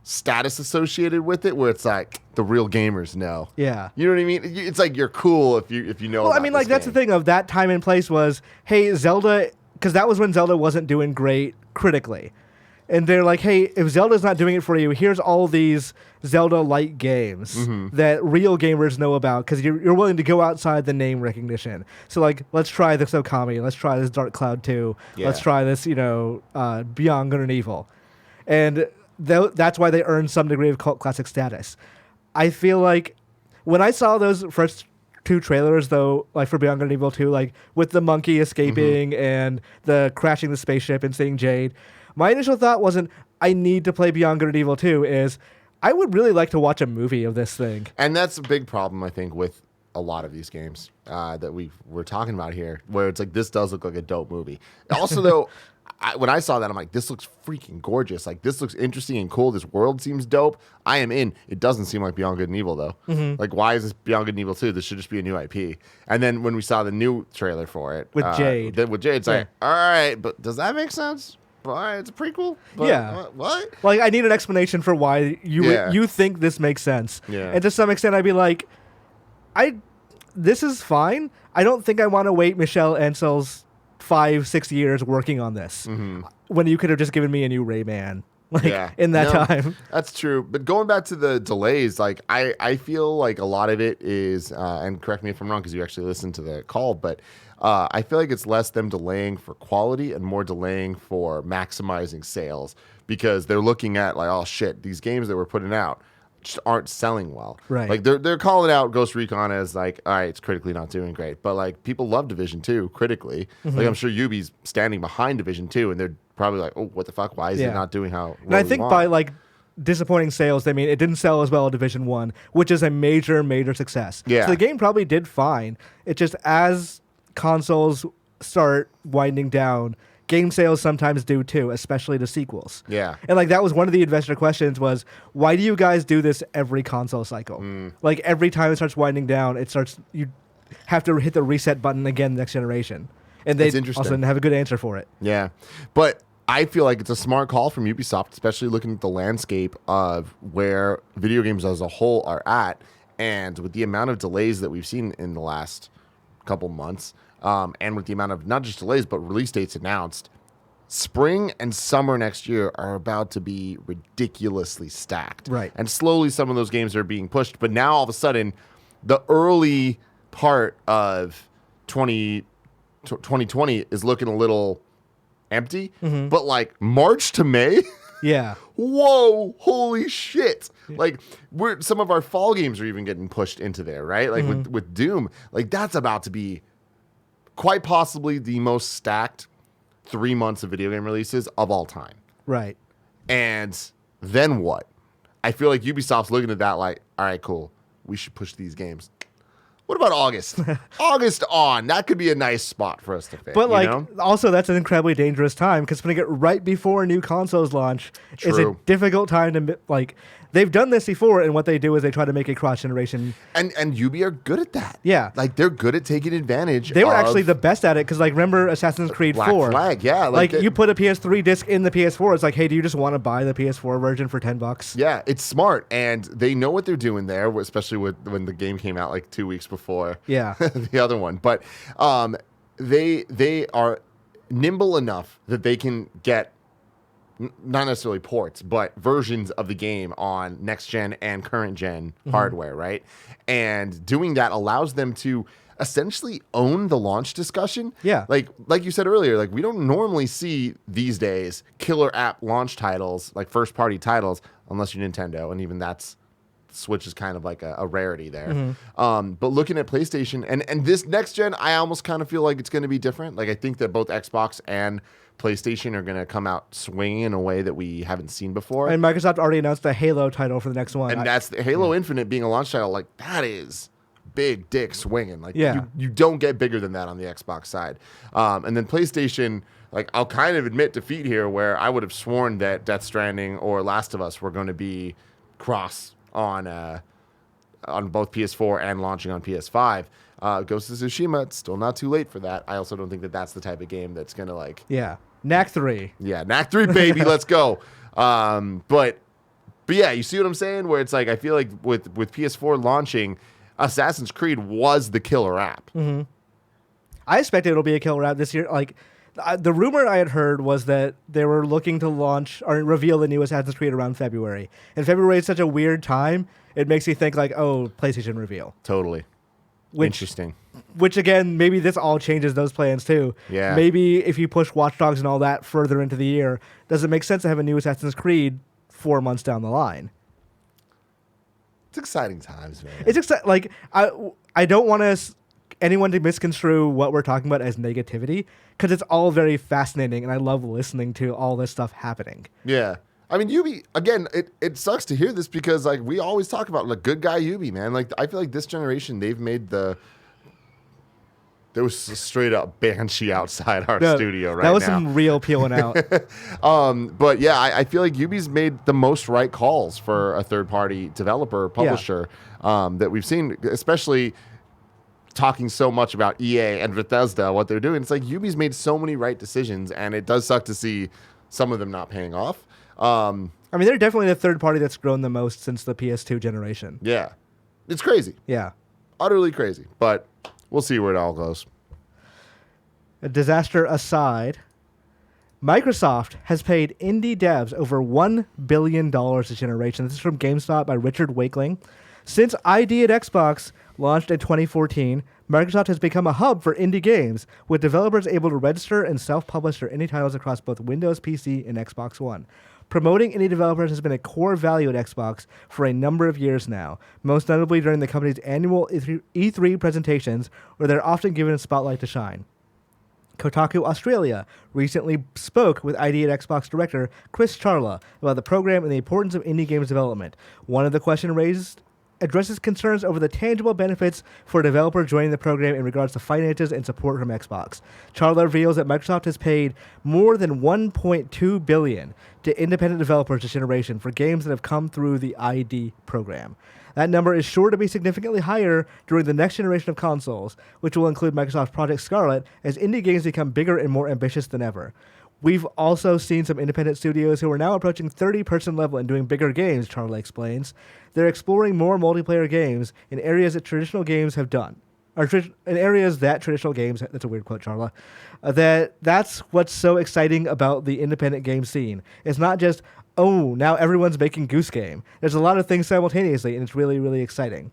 status associated with it where it's like the real gamers know. Yeah. You know what I mean? It's like you're cool if you know Well, about I mean, like this that's game. the thing of that time and place was, hey, Zelda, because that was when Zelda wasn't doing great critically. And they're like, hey, if Zelda's not doing it for you, here's all these Zelda-like games that real gamers know about because you're willing to go outside the name recognition. So, like, let's try this Okami. Let's try this Dark Cloud 2. Yeah. Let's try this, Beyond Good and Evil. And that's why they earned some degree of cult classic status. I feel like when I saw those first two trailers, though, like for Beyond Good and Evil 2, like with the monkey escaping and the crashing the spaceship and seeing Jade, my initial thought wasn't, I need to play Beyond Good and Evil 2, is I would really like to watch a movie of this thing. And that's a big problem, I think, with a lot of these games that we're talking about here, where it's like, this does look like a dope movie. Also, though, when I saw that, I'm like, this looks freaking gorgeous. Like, this looks interesting and cool. This world seems dope. I am in. It doesn't seem like Beyond Good and Evil, though. Mm-hmm. Like, why is this Beyond Good and Evil 2? This should just be a new IP. And then when we saw the new trailer for it. With Jade. It's like, all right, but does that make sense? all right, it's a prequel. But Yeah. What? Like, I need an explanation for why you think this makes sense. Yeah. And to some extent, I'd be like, this is fine. I don't think I want to wait Michelle Ansel's 5-6 years working on this when you could have just given me a new Rayman. In that time. That's true. But going back to the delays, like I feel like a lot of it is, and correct me if I'm wrong because you actually listened to the call, but I feel like it's less them delaying for quality and more delaying for maximizing sales because they're looking at like, oh shit, these games that we're putting out just aren't selling well. Right. Like they're calling out Ghost Recon as like, all right, it's critically not doing great, but like people love Division 2 critically. Like I'm sure Ubi's standing behind Division 2 and they're probably like, oh, what the fuck? Why is it not doing how? And I think by like disappointing sales, they mean it didn't sell as well as Division 1, which is a major success. Yeah. So the game probably did fine. It just as consoles start winding down, game sales sometimes do too, especially the sequels. Yeah. And like that was one of the investor questions was, why do you guys do this every console cycle? Like every time it starts winding down, you have to hit the reset button again next generation. And they also didn't have a good answer for it. Yeah. But I feel like it's a smart call from Ubisoft, especially looking at the landscape of where video games as a whole are at. And with the amount of delays that we've seen in the last couple months, and with the amount of not just delays, but release dates announced, spring and summer next year are about to be ridiculously stacked. Right. And slowly some of those games are being pushed. But now all of a sudden, the early part of 2020 is looking a little empty, but like March to May, Yeah. whoa, holy shit. Like some of our fall games are even getting pushed into there, right? Like with Doom, like that's about to be quite possibly the most stacked 3 months of video game releases of all time. Right. And then what? I feel like Ubisoft's looking at that like, all right, cool. We should push these games. What about August? August on. That could be a nice spot for us to fit. But like, you know? also that's an incredibly dangerous time because putting it right before new consoles launch is a True. difficult time to like. They've done this before, and what they do is they try to make a cross generation. And Ubi are good at that. Yeah. Like they're good at taking advantage. They were of actually the best at it because, like, remember Assassin's Creed Black 4? Flag, yeah. Like you put a PS3 disc in the PS4. It's like, hey, do you just want to buy the PS4 version for $10? Yeah, it's smart, and they know what they're doing there, especially when the game came out like 2 weeks before Yeah. the other one. But they are nimble enough that they can get not necessarily ports, but versions of the game on next gen and current gen hardware, right? And doing that allows them to essentially own the launch discussion. Yeah. Like you said earlier, like we don't normally see these days killer app launch titles, like first party titles, unless you're Nintendo, and even that's Switch is kind of like a rarity there. But looking at PlayStation and this next gen, I almost kind of feel like it's going to be different. Like I think that both Xbox and PlayStation are going to come out swinging in a way that we haven't seen before. And Microsoft already announced a Halo title for the next one. And that's the Halo Infinite being a launch title. Like that is big dick swinging. Like Yeah. you don't get bigger than that on the Xbox side. And then PlayStation, like I'll kind of admit defeat here where I would have sworn that Death Stranding or Last of Us were going to be cross on both PS4 and launching on PS5. Ghost of Tsushima, it's still not too late for that. I also don't think that that's the type of game that's going to like... Yeah. Knack 3. Yeah, Knack 3, baby, let's go. But yeah, you see what I'm saying? Where it's like, I feel like with PS4 launching, Assassin's Creed was the killer app. I expected it'll be a killer app this year. Like, the rumor I had heard was that they were looking to launch or reveal the new Assassin's Creed around February. And February is such a weird time, it makes you think like, oh, PlayStation reveal. Totally. Interesting. Which, again, maybe this all changes those plans, too. Yeah. Maybe if you push Watch Dogs and all that further into the year, does it make sense to have a new Assassin's Creed 4 months down the line? It's exciting times, man. It's like, I don't want anyone to misconstrue what we're talking about as negativity, because it's all very fascinating, and I love listening to all this stuff happening. Yeah. I mean, Ubi, again, it sucks to hear this because, like, we always talk about, like, good guy Ubi, man. Like, I feel like this generation, they've made there was a straight up banshee outside our studio right now. That was some real peeling out. But, yeah, I feel like Ubi's made the most right calls for a third-party developer, publisher that we've seen, especially talking so much about EA and Bethesda, what they're doing. It's like Ubi's made so many right decisions, and it does suck to see some of them not paying off. I mean, they're definitely the third party that's grown the most since the PS2 generation. Yeah. It's crazy. Yeah. Utterly crazy. But we'll see where it all goes. A disaster aside, Microsoft has paid indie devs over $1 billion this generation. This is from GameSpot by Richard Wakeling. Since ID at Xbox launched in 2014, Microsoft has become a hub for indie games, with developers able to register and self-publish their indie titles across both Windows, PC, and Xbox One. Promoting indie developers has been a core value at Xbox for a number of years now, most notably during the company's annual E3 presentations, where they're often given a spotlight to shine. Kotaku Australia recently spoke with ID at Xbox director Chris Charla about the program and the importance of indie games development. One of the questions raised addresses concerns over the tangible benefits for a developer joining the program in regards to finances and support from Xbox. Charla reveals that Microsoft has paid more than $1.2 billion to independent developers this generation for games that have come through the ID program. That number is sure to be significantly higher during the next generation of consoles, which will include Microsoft's Project Scarlet, as indie games become bigger and more ambitious than ever. We've also seen some independent studios who are now approaching 30-person level and doing bigger games, Charlie explains. They're exploring more multiplayer games in areas that traditional games have done. In areas that traditional games, that's a weird quote, Charla, that's what's so exciting about the independent game scene. It's not just, oh, now everyone's making Goose Game. There's a lot of things simultaneously, and it's really, really exciting.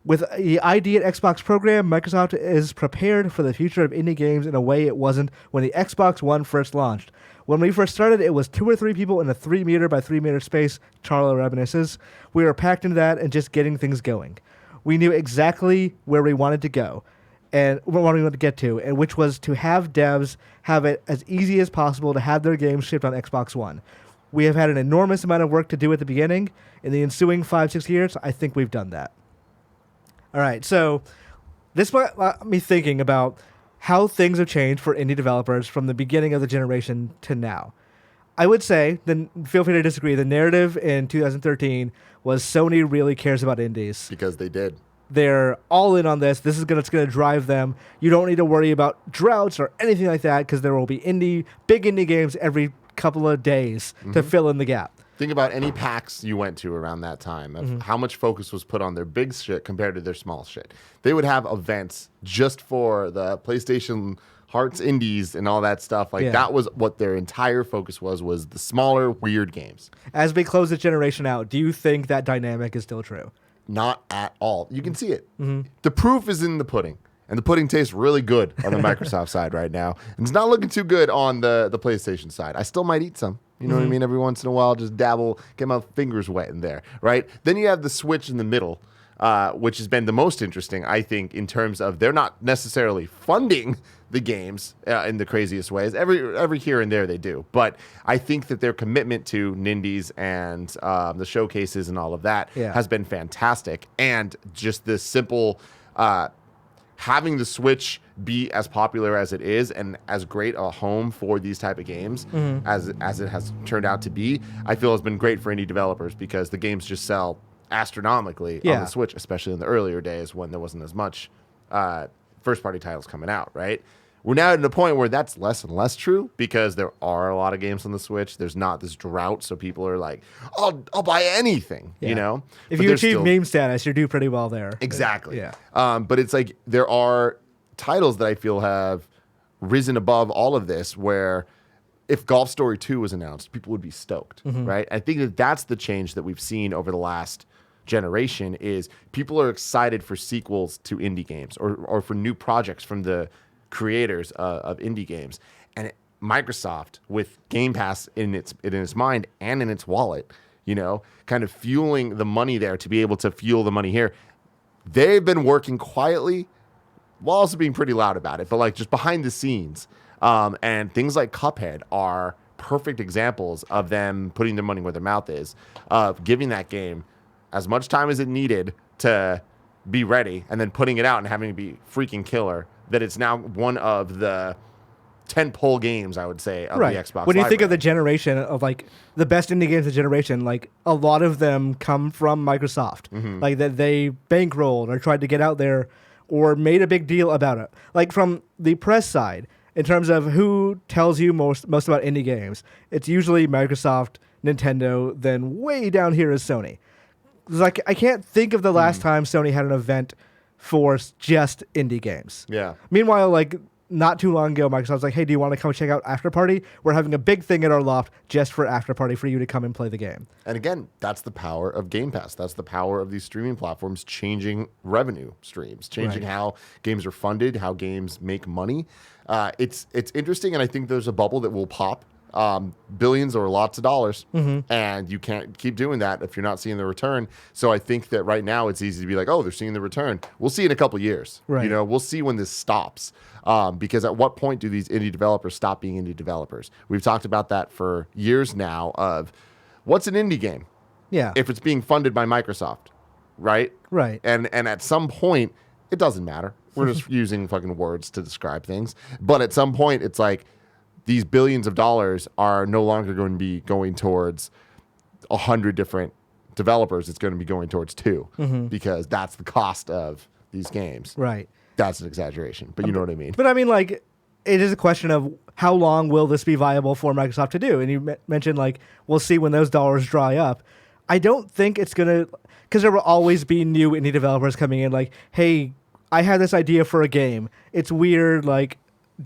With the ID at Xbox program, Microsoft is prepared for the future of indie games in a way it wasn't when the Xbox One first launched. When we first started, it was 2 or 3 people in a 3-meter by 3-meter space, Charlo reminisces. We were packed into that and just getting things going. We knew exactly where we wanted to go and what we wanted to get to, and which was to have devs have it as easy as possible to have their games shipped on Xbox One. We have had an enormous amount of work to do at the beginning. In the ensuing 5-6 years, I think we've done that. All right, so this got me thinking about how things have changed for indie developers from the beginning of the generation to now. I would say, then feel free to disagree, the narrative in 2013 was Sony really cares about indies. Because they did. They're all in on this. This is going to drive them. You don't need to worry about droughts or anything like that because there will be big indie games every couple of days to fill in the gap. Think about any PAX you went to around that time of how much focus was put on their big shit compared to their small shit. They would have events just for the PlayStation Hearts indies and all that stuff. That was what their entire focus was the smaller, weird games. As we close this generation out, do you think that dynamic is still true? Not at all. You can see it. The proof is in the pudding. And the pudding tastes really good on the Microsoft side right now. And it's not looking too good on the PlayStation side. I still might eat some. You know what I mean? Every once in a while, just dabble, get my fingers wet in there, right? Then you have the Switch in the middle, which has been the most interesting, I think, in terms of they're not necessarily funding the games in the craziest ways. Every here and there they do. But I think that their commitment to Nindies and the showcases and all of that has been fantastic. And just the simple... having the Switch be as popular as it is and as great a home for these type of games as it has turned out to be, I feel has been great for indie developers because the games just sell astronomically on the Switch, especially in the earlier days when there wasn't as much first-party titles coming out, right? We're now at a point where that's less and less true because there are a lot of games on the Switch. There's not this drought, so people are like, I'll buy anything, you know? If you achieve meme status, you do pretty well there. Exactly. Yeah. But it's like there are titles that I feel have risen above all of this where if Golf Story 2 was announced, people would be stoked, right? I think that that's the change that we've seen over the last generation is people are excited for sequels to indie games or for new projects from the creators of indie games. And Microsoft, with Game Pass in its mind and in its wallet, you know, kind of fueling the money there to be able to fuel the money here, they've been working quietly while also being pretty loud about it, but like just behind the scenes. And things like Cuphead are perfect examples of them putting their money where their mouth is, of giving that game as much time as it needed to be ready and then putting it out and having it be freaking killer, that it's now one of the tentpole games, I would say, of the Xbox When you think library. of the generation of like the best indie games of the generation, like a lot of them come from Microsoft. Like that they bankrolled or tried to get out there or made a big deal about it. Like from the press side, in terms of who tells you most about indie games, it's usually Microsoft, Nintendo, then way down here is Sony. Like, I can't think of the last time Sony had an event for just indie games. Yeah. Meanwhile, like, not too long ago, Microsoft was like, hey, do you want to come check out After Party? We're having a big thing at our loft just for After Party for you to come and play the game. And again, that's the power of Game Pass. That's the power of these streaming platforms changing revenue streams, changing how games are funded, how games make money. It's interesting, and I think there's a bubble that will pop. Billions or lots of dollars, and you can't keep doing that if you're not seeing the return. So I think that right now it's easy to be like, oh, they're seeing the return. We'll see in a couple of years. Right. You know, we'll see when this stops. Because at what point do these indie developers stop being indie developers? We've talked about that for years now of what's an indie game? Yeah. If it's being funded by Microsoft, right? Right. And at some point, it doesn't matter. We're just using fucking words to describe things. But at some point, it's like, these billions of dollars are no longer going to be going towards 100 different developers. It's going to be going towards 2 because that's the cost of these games. Right. That's an exaggeration, but you know what I mean. But I mean, like, it is a question of how long will this be viable for Microsoft to do? And you mentioned, like, we'll see when those dollars dry up. I don't think it's going to, because there will always be new indie developers coming in like, hey, I had this idea for a game. It's weird, like,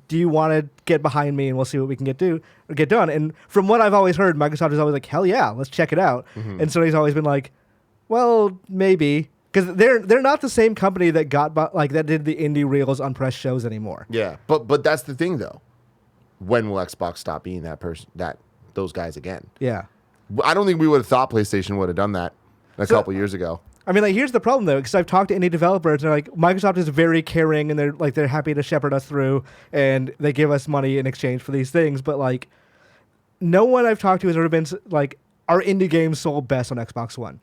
do you want to get behind me and we'll see what we can get done? And from what I've always heard, Microsoft is always like, hell yeah, let's check it out. And Sony's always been like, well, maybe. Because they're not the same company that that did the indie reels on press shows anymore. Yeah, but that's the thing though. When will Xbox stop being those guys again? Yeah. I don't think we would have thought PlayStation would have done that a couple years ago. I mean, like, here's the problem though, because I've talked to indie developers, and they're like, Microsoft is very caring, and they're happy to shepherd us through, and they give us money in exchange for these things. But like, no one I've talked to has ever been like, our indie games sold best on Xbox One.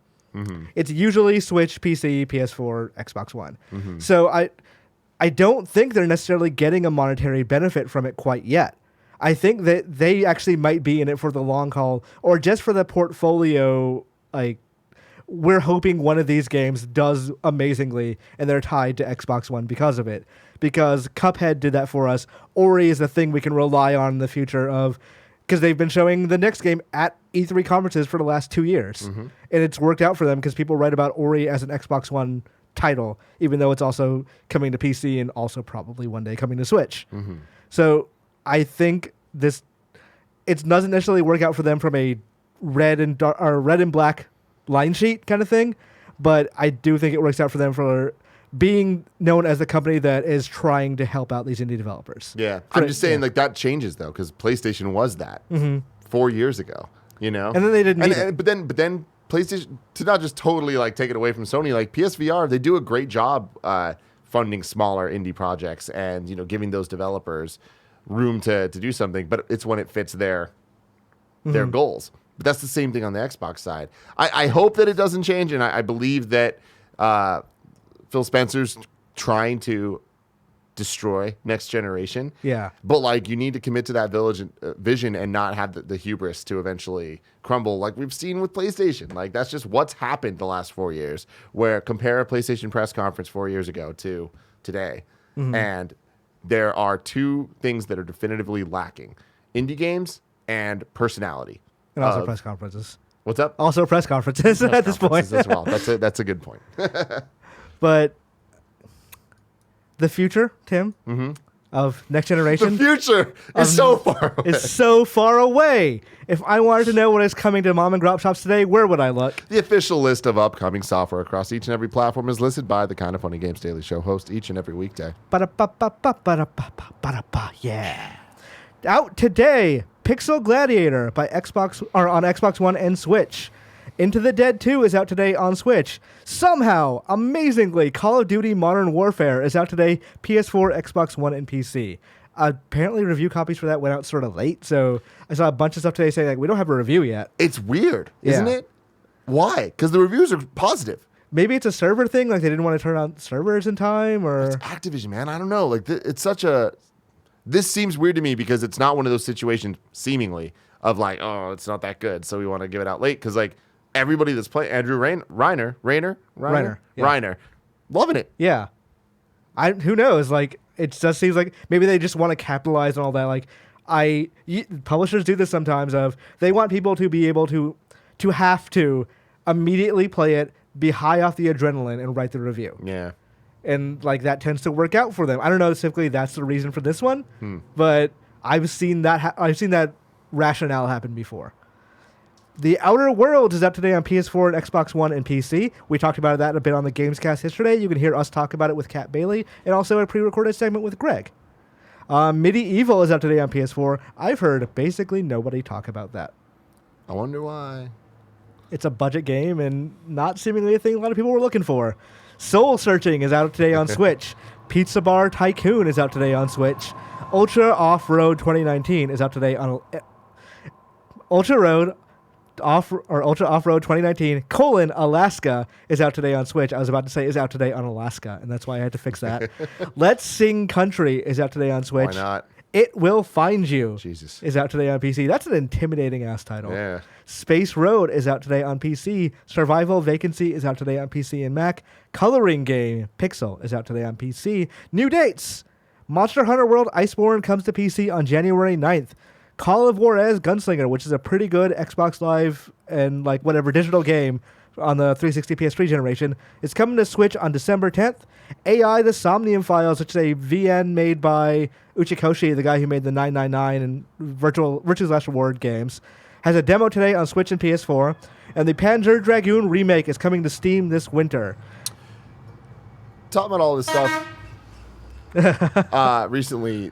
It's usually Switch, PC, PS4, Xbox One. So I don't think they're necessarily getting a monetary benefit from it quite yet. I think that they actually might be in it for the long haul, or just for the portfolio, like, we're hoping one of these games does amazingly, and they're tied to Xbox One because of it. Because Cuphead did that for us. Ori is a thing we can rely on in the future of, because they've been showing the next game at E3 conferences for the last 2 years. And it's worked out for them because people write about Ori as an Xbox One title, even though it's also coming to PC and also probably one day coming to Switch. So I think it doesn't necessarily work out for them from a red and black line sheet kind of thing, but I do think it works out for them for being known as the company that is trying to help out these indie developers. Yeah, I'm just saying, like, that changes though, because PlayStation was that 4 years ago, you know, and then they didn't. But then PlayStation, to not just totally like take it away from Sony, like PSVR, they do a great job funding smaller indie projects and, you know, giving those developers room to do something. But it's when it fits their goals. But that's the same thing on the Xbox side. I hope that it doesn't change, and I believe that Phil Spencer's trying to destroy next generation. Yeah. But, like, you need to commit to that vision and not have the hubris to eventually crumble, like we've seen with PlayStation. Like, that's just what's happened the last 4 years, where compare a PlayStation press conference 4 years ago to today. And there are two things that are definitively lacking: indie games and personality. And also press conferences. What's up? Also press conferences at this point. As well. That's a good point. But the future, Tim, of next generation. The future is so far away. It's so far away. If I wanted to know what is coming to mom and grop shops today, where would I look? The official list of upcoming software across each and every platform is listed by the Kinda Funny Games Daily Show host each and every weekday. Yeah. Out today, Pixel Gladiator on Xbox One and Switch. Into the Dead 2 is out today on Switch. Somehow, amazingly, Call of Duty Modern Warfare is out today, PS4, Xbox One, and PC. Apparently, review copies for that went out sort of late, so I saw a bunch of stuff today saying, like, we don't have a review yet. It's weird, isn't it? Why? Because the reviews are positive. Maybe it's a server thing, like they didn't want to turn on servers in time, or... It's Activision, man. I don't know. Like, it's such a... This seems weird to me because it's not one of those situations, seemingly, of like, oh, it's not that good, so we want to give it out late. Because, like, everybody that's playing, Andrew Reiner, yeah. loving it. Yeah. Who knows? Like, it just seems like maybe they just want to capitalize on all that. Like, publishers do this sometimes. Of they want people to be able to have to immediately play it, be high off the adrenaline, and write the review. Yeah. And like that tends to work out for them. I don't know specifically that's the reason for this one, but I've seen that I've seen that rationale happen before. The Outer Worlds is out today on PS4 and Xbox One and PC. We talked about that a bit on the Gamescast yesterday. You can hear us talk about it with Kat Bailey and also a pre-recorded segment with Greg. Medieval is out today on PS4. I've heard basically nobody talk about that. I wonder why. It's a budget game and not seemingly a thing a lot of people were looking for. Soul Searching is out today on Switch. Pizza Bar Tycoon is out today on Switch. Ultra Off-Road 2019 is out today on Ultra Off-Road 2019 : Alaska is out today on Switch. I was about to say is out today on Alaska, and that's why I had to fix that. Let's Sing Country is out today on Switch. Why not? It Will Find You Jesus. is out today on PC. That's an intimidating ass title. Yeah. Space Road is out today on PC. Survival Vacancy is out today on PC and Mac. Coloring Game Pixel is out today on PC. New dates. Monster Hunter World Iceborne comes to PC on January 9th. Call of Juarez Gunslinger, which is a pretty good Xbox Live and like whatever digital game on the 360 PS3 generation, is coming to Switch on December 10th. AI The Somnium Files, which is a VN made by Uchikoshi, the guy who made the 999 and Virtue's Last Reward games, has a demo today on Switch and PS4. And the Panzer Dragoon remake is coming to Steam this winter. Talking about all this stuff, recently,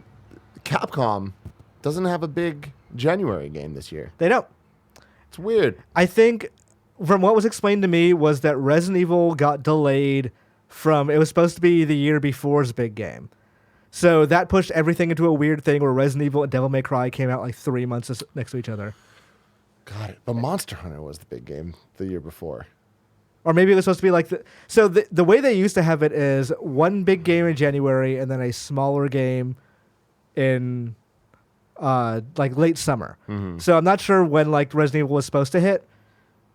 Capcom doesn't have a big January game this year. They don't. It's weird. I think from what was explained to me was that Resident Evil got delayed from, it was supposed to be the year before's big game. So that pushed everything into a weird thing where Resident Evil and Devil May Cry came out like 3 months next to each other. Got it. But Monster Hunter was the big game the year before. Or maybe it was supposed to be like the way they used to have it is one big game in January and then a smaller game in like late summer. Mm-hmm. So I'm not sure when like Resident Evil was supposed to hit,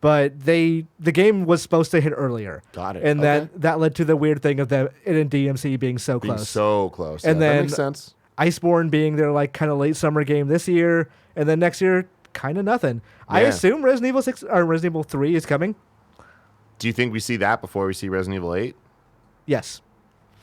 but the game was supposed to hit earlier. Got it. And Okay. that led to the weird thing of it and DMC being so close. So close. And yeah, then that makes sense. Iceborne being their like kind of late summer game this year, and then next year kind of nothing. I Yeah. assume Resident Evil 6 or Resident Evil 3 is coming. Do you think we see that before we see Resident Evil 8? Yes.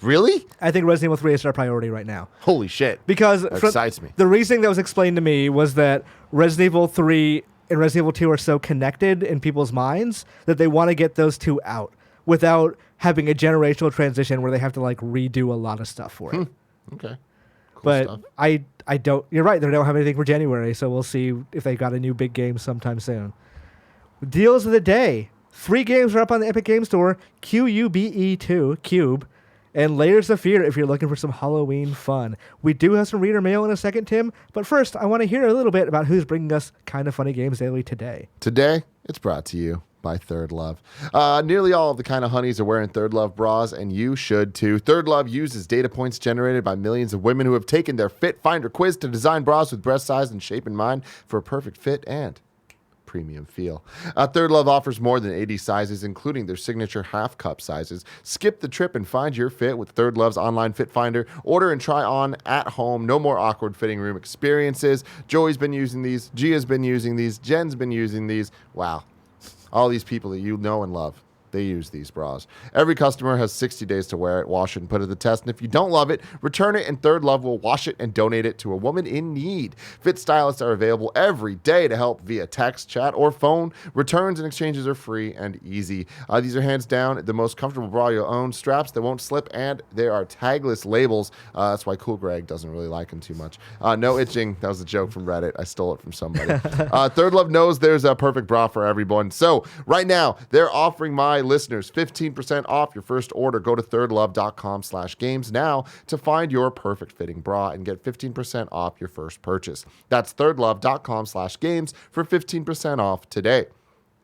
Really? I think Resident Evil 3 is our priority right now. Holy shit. Because That excites me. the reasoning that was explained to me was that Resident Evil 3 and Resident Evil 2 are so connected in people's minds that they want to get those two out without having a generational transition where they have to like redo a lot of stuff for it. Okay. Cool But stuff. I don't, you're right, they don't have anything for January, so we'll see if they got a new big game sometime soon. Deals of the day. 3 games are up on the Epic Games Store. QUBE2, Cube, and Layers of Fear if you're looking for some Halloween fun. We do have some reader mail in a second, Tim, but first I want to hear a little bit about who's bringing us Kind of Funny Games Daily today. Today, it's brought to you by Third Love. Nearly all of the kind of honeys are wearing Third Love bras, and you should too. Third Love uses data points generated by millions of women who have taken their Fit Finder quiz to design bras with breast size and shape in mind for a perfect fit and premium feel. Third Love offers more than 80 sizes, including their signature half cup sizes. Skip the trip and find your fit with Third Love's online fit finder. Order and try on at home. No more awkward fitting room experiences. Joey's been using these. Gia's been using these. Jen's been using these. Wow. All these people that you know and love, they use these bras. Every customer has 60 days to wear it, wash it, and put it to the test. And if you don't love it, return it, and Third Love will wash it and donate it to a woman in need. Fit stylists are available every day to help via text, chat, or phone. Returns and exchanges are free and easy. These are hands down the most comfortable bra you'll own. Straps that won't slip, and there are tagless labels. That's why Cool Greg doesn't really like them too much. No itching. That was a joke from Reddit. I stole it from somebody. Third Love knows there's a perfect bra for everyone. So right now, they're offering my listeners 15% off your first order. Go to thirdlove.com/games now to find your perfect fitting bra and get 15% off your first purchase. That's thirdlove.com/games for 15% off today.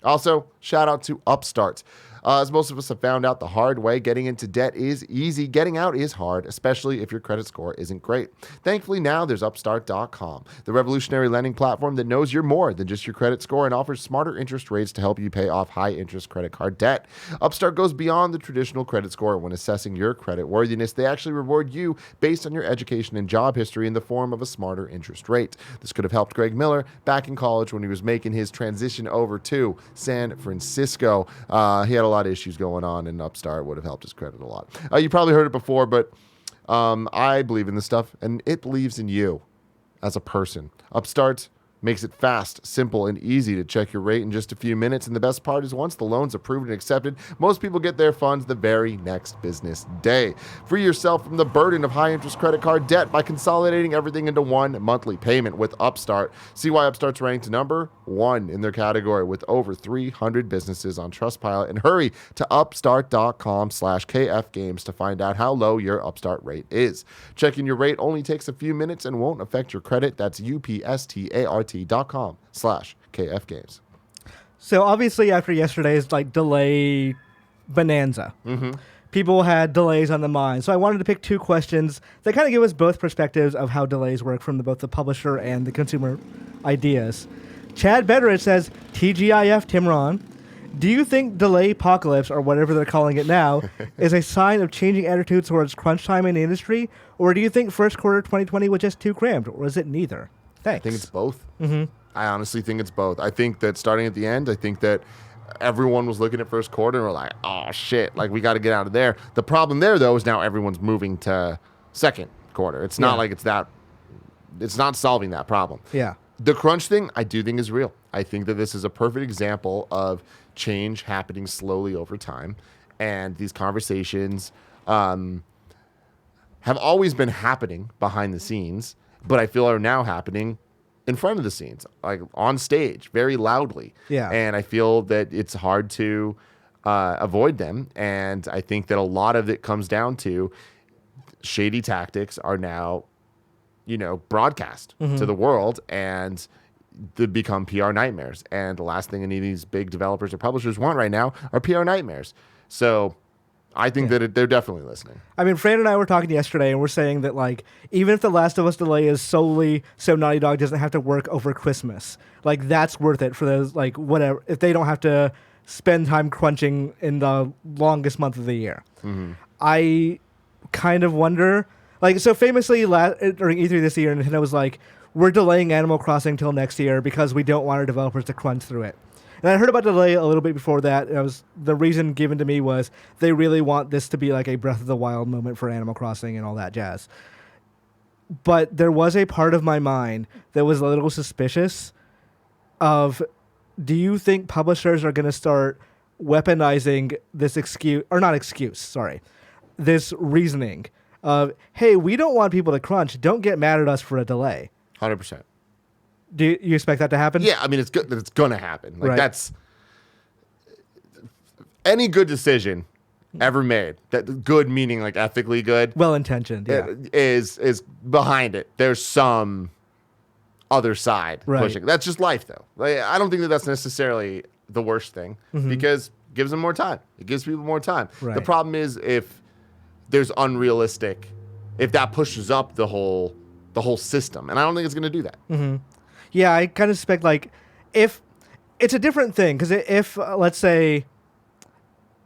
Also, shout out to UPSTART. As most of us have found out the hard way, getting into debt is easy. Getting out is hard, especially if your credit score isn't great. Thankfully, now there's Upstart.com, the revolutionary lending platform that knows you're more than just your credit score and offers smarter interest rates to help you pay off high-interest credit card debt. Upstart goes beyond the traditional credit score when assessing your credit worthiness. They actually reward you based on your education and job history in the form of a smarter interest rate. This could have helped Greg Miller back in college when he was making his transition over to San Francisco. He had a lot of issues going on, and Upstart would have helped his credit a lot. You probably heard it before, but I believe in this stuff, and it believes in you as a person. Upstart makes it fast, simple, and easy to check your rate in just a few minutes. And the best part is once the loan's approved and accepted, most people get their funds the very next business day. Free yourself from the burden of high-interest credit card debt by consolidating everything into one monthly payment with Upstart. See why Upstart's ranked number 1 in their category with over 300 businesses on Trustpilot. And hurry to upstart.com/KFgames to find out how low your Upstart rate is. Checking your rate only takes a few minutes and won't affect your credit. That's UPSTART.com/KFgames. So obviously after yesterday's delay bonanza, people had delays on the mind. So I wanted to pick 2 questions that kind of give us both perspectives of how delays work from both the publisher and the consumer ideas. Chad Betteridge says, TGIF Timron, do you think delay-pocalypse, or whatever they're calling it now, is a sign of changing attitudes towards crunch time in the industry? Or do you think first quarter 2020 was just too cramped? Or is it neither? Thanks. I think it's both. I honestly think it's both. I think that starting at the end, I think that everyone was looking at first quarter and were like, oh, shit, we got to get out of there. The problem there, though, is now everyone's moving to second quarter. It's not like it's not solving that problem. Yeah. The crunch thing, I do think is real. I think that this is a perfect example of change happening slowly over time. And these conversations have always been happening behind the scenes, but I feel are now happening in front of the scenes, on stage, very loudly. Yeah. And I feel that it's hard to avoid them. And I think that a lot of it comes down to shady tactics are now broadcast to the world, and they become PR nightmares. And the last thing any of these big developers or publishers want right now are PR nightmares. So I think that they're definitely listening. I mean, Fran and I were talking yesterday, and we're saying that even if the Last of Us delay is solely so Naughty Dog doesn't have to work over Christmas, that's worth it for those whatever, if they don't have to spend time crunching in the longest month of the year. I kind of wonder. So famously, during E3 this year, Nintendo was like, we're delaying Animal Crossing till next year because we don't want our developers to crunch through it. And I heard about delay a little bit before that. The reason given to me was they really want this to be like a Breath of the Wild moment for Animal Crossing and all that jazz. But there was a part of my mind that was a little suspicious of, do you think publishers are going to start weaponizing this this reasoning of, hey, we don't want people to crunch. Don't get mad at us for a delay. 100%. Do you expect that to happen? Yeah, I mean, it's good. It's going to happen. Right. Any good decision ever made. That good meaning ethically good. Well intentioned. Yeah. Is behind it. There's some other side pushing. That's just life, though. I don't think that that's necessarily the worst thing because it gives them more time. It gives people more time. Right. The problem is if there's unrealistic, if that pushes up the whole system, and I don't think it's going to do that. Yeah, I kind of suspect if it's a different thing, because if let's say,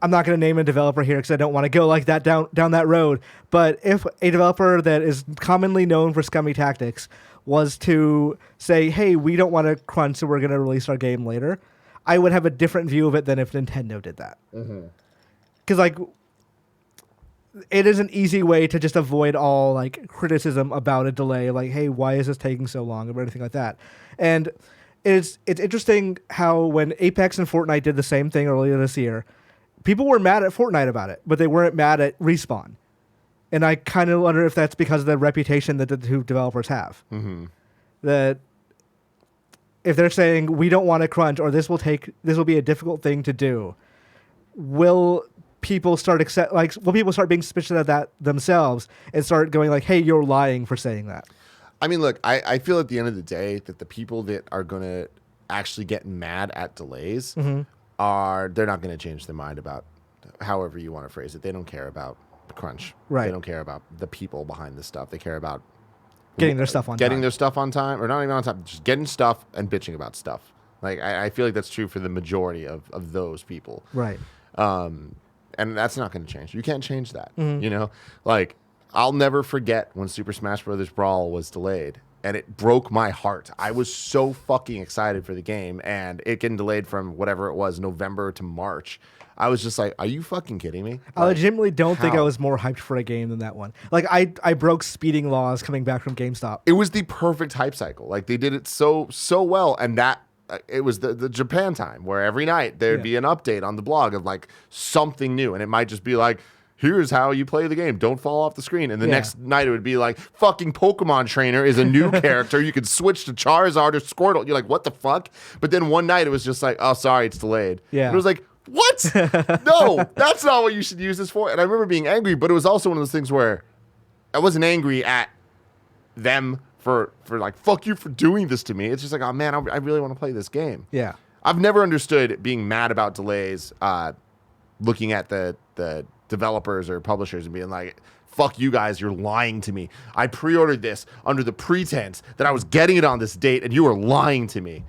I'm not going to name a developer here because I don't want to go down that road, but if a developer that is commonly known for scummy tactics was to say, hey, we don't want to crunch, so we're going to release our game later, I would have a different view of it than if Nintendo did that. Because it is an easy way to just avoid all criticism about a delay, hey, why is this taking so long, or anything like that. And it's interesting how when Apex and Fortnite did the same thing earlier this year, people were mad at Fortnite about it, but they weren't mad at Respawn. And I kind of wonder if that's because of the reputation that the two developers have. That if they're saying we don't want to crunch, or this will be a difficult thing to do, will people start will people start being suspicious of that themselves and start going hey, you're lying for saying that? I mean, look, I feel at the end of the day that the people that are going to actually get mad at delays they're not going to change their mind about however you want to phrase it. They don't care about crunch. Right. They don't care about the people behind this stuff. They care about Getting their stuff on getting time. their stuff on time, or not even on time, just getting stuff and bitching about stuff. Like I feel like that's true for the majority of those people. Right. And that's not going to change. You can't change that. Mm-hmm. You know, like I'll never forget when Super Smash Bros. Brawl was delayed, and it broke my heart. I was so fucking excited for the game, and it getting delayed from whatever it was, November to March. I was just like, are you fucking kidding me? I legitimately don't think I how? was more hyped for a game than that one. Like, I broke speeding laws coming back from GameStop. It was the perfect hype cycle. Like, they did it so well, and that it was the Japan time where every night there'd be an update on the blog of like something new, and it might just be like, here's how you play the game. Don't fall off the screen. And the next night it would be like, fucking Pokemon Trainer is a new character. You could switch to Charizard or Squirtle. You're like, what the fuck? But then one night it was just like, oh, sorry, it's delayed. Yeah. And it was like, what? No, that's not what you should use this for. And I remember being angry, but it was also one of those things where I wasn't angry at them for like, fuck you for doing this to me. It's just like, oh man, I really want to play this game. Yeah. I've never understood being mad about delays, looking at the developers or publishers and being like, fuck you guys, you're lying to me. I pre-ordered this under the pretense that I was getting it on this date, and you are lying to me.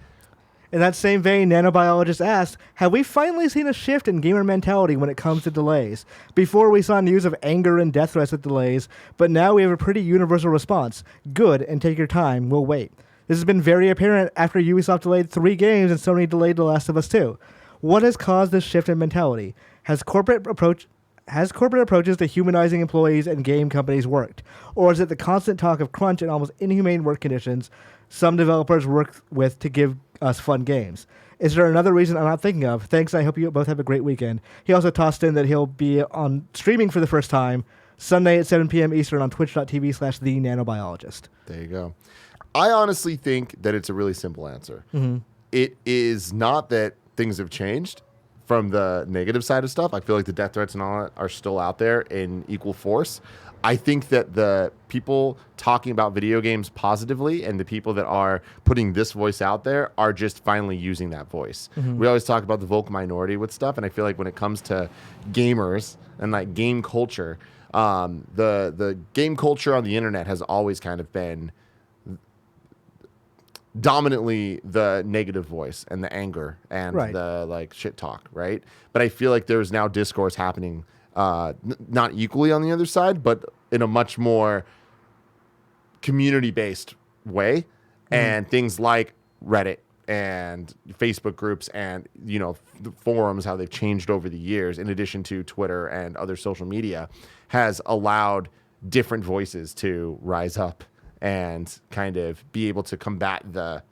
In that same vein, Nano Biologist asked, have we finally seen a shift in gamer mentality when it comes to delays? Before we saw news of anger and death threats with delays, but now we have a pretty universal response. Good, and take your time, we'll wait. This has been very apparent after Ubisoft delayed 3 games and Sony delayed The Last of Us 2. What has caused this shift in mentality? Has corporate approaches to humanizing employees and game companies worked? Or is it the constant talk of crunch and almost inhumane work conditions some developers work with to give us fun games? Is there another reason I'm not thinking of? Thanks, I hope you both have a great weekend. He also tossed in that he'll be on streaming for the first time Sunday at 7 p.m. Eastern on twitch.tv/thenanobiologist. There you go. I honestly think that it's a really simple answer. Mm-hmm. It is not that things have changed from the negative side of stuff. I feel like the death threats and all that are still out there in equal force. I think that the people talking about video games positively and the people that are putting this voice out there are just finally using that voice. Mm-hmm. We always talk about the vocal minority with stuff, and I feel like when it comes to gamers and like game culture, the game culture on the internet has always kind of been dominantly the negative voice and the anger and the like shit talk, right? But I feel like there's now discourse happening not equally on the other side, but in a much more community-based way. Mm-hmm. And things like Reddit and Facebook groups and, you know, the forums, how they've changed over the years, in addition to Twitter and other social media, has allowed different voices to rise up and kind of be able to combat the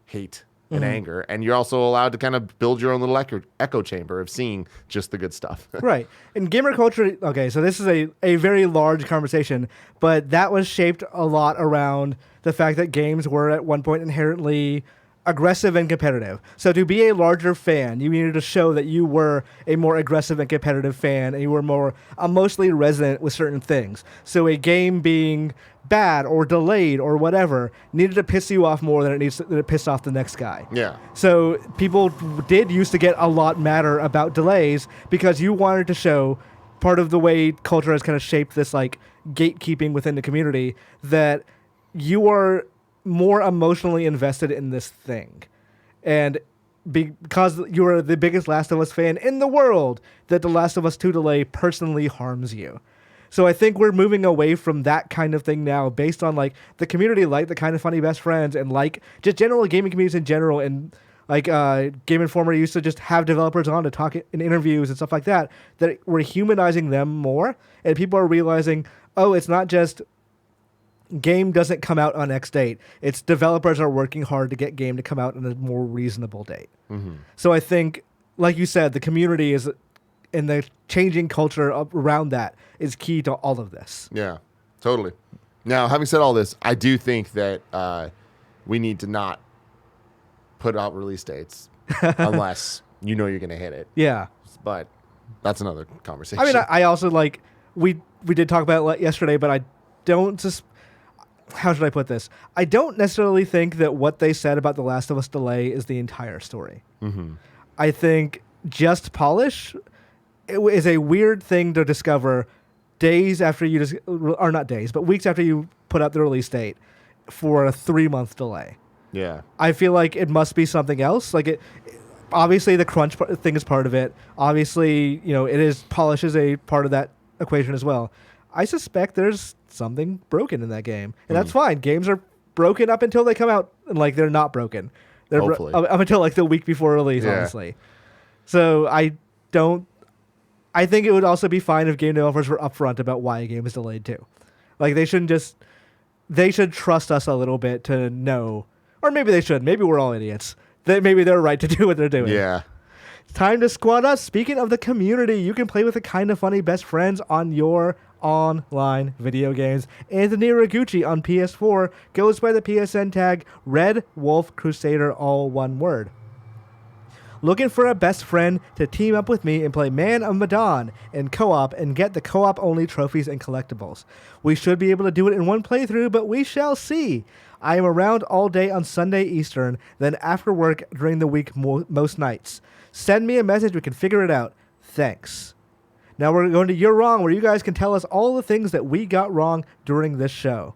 hate and anger. And you're also allowed to kind of build your own little echo chamber of seeing just the good stuff. Right. And gamer culture, okay, so this is a very large conversation, but that was shaped a lot around the fact that games were at one point inherently aggressive and competitive. So to be a larger fan, you needed to show that you were a more aggressive and competitive fan, and you were more emotionally resonant with certain things. So a game being bad or delayed or whatever needed to piss you off more than it pissed off the next guy. Yeah. So people did used to get a lot madder about delays because you wanted to show, part of the way culture has kind of shaped this like gatekeeping within the community, that you are more emotionally invested in this thing. And because you're the biggest Last of Us fan in the world, that The Last of Us 2 delay personally harms you. So I think we're moving away from that kind of thing now, based on like the community, like the Kind of Funny Best Friends, and like just general gaming communities in general. And like Game Informer used to just have developers on to talk in interviews and stuff like that, that we're humanizing them more. And people are realizing, oh, it's not just game doesn't come out on X date. It's developers are working hard to get game to come out on a more reasonable date. Mm-hmm. So I think, like you said, the community is, and the changing culture around that is key to all of this. Yeah, totally. Now, having said all this, I do think that we need to not put out release dates unless you know you're going to hit it. Yeah. But that's another conversation. I mean, I also like, we did talk about it yesterday, but I don't how should I put this? I don't necessarily think that what they said about The Last of Us delay is the entire story. Mm-hmm. I think just polish is a weird thing to discover days after you just, or not days, but weeks after you put out the release date for a 3-month delay. Yeah. I feel like it must be something else. Like it, obviously the crunch thing is part of it. Obviously, it is polish is a part of that equation as well. I suspect there's something broken in that game, and that's fine. Games are broken up until they come out, and like they're not broken. They're Hopefully. Up until like the week before release, honestly. So I think it would also be fine if game developers were upfront about why a game is delayed too. Like they should trust us a little bit to know, or maybe they should. Maybe we're all idiots. Maybe they're right to do what they're doing. Yeah. It's time to squad up. Speaking of the community, you can play with the kind of funny best friends on your online video games. Anthony Ragucci on PS4 goes by the PSN tag RedWolfCrusader, all one word. Looking for a best friend to team up with me and play Man of Medan in co-op and get the co-op only trophies and collectibles. We should be able to do it in one playthrough, but we shall see. I am around all day on Sunday Eastern, then after work during the week most nights. Send me a message, we can figure it out. Thanks. Now we're going to You're Wrong, where you guys can tell us all the things that we got wrong during this show.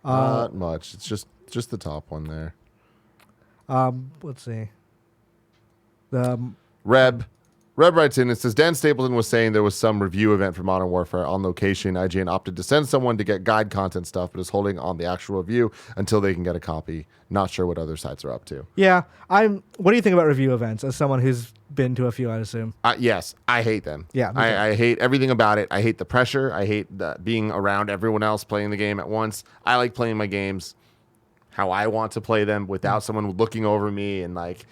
Not much. It's just the top one there. Let's see. Reb writes in, it says, Dan Stapleton was saying there was some review event for Modern Warfare on location. IGN opted to send someone to get guide content stuff, but is holding on the actual review until they can get a copy. Not sure what other sites are up to. Yeah. What do you think about review events as someone who's been to a few, I assume? Yes, I hate them. Yeah. I hate everything about it. I hate the pressure. I hate being around everyone else playing the game at once. I like playing my games how I want to play them without someone looking over me and like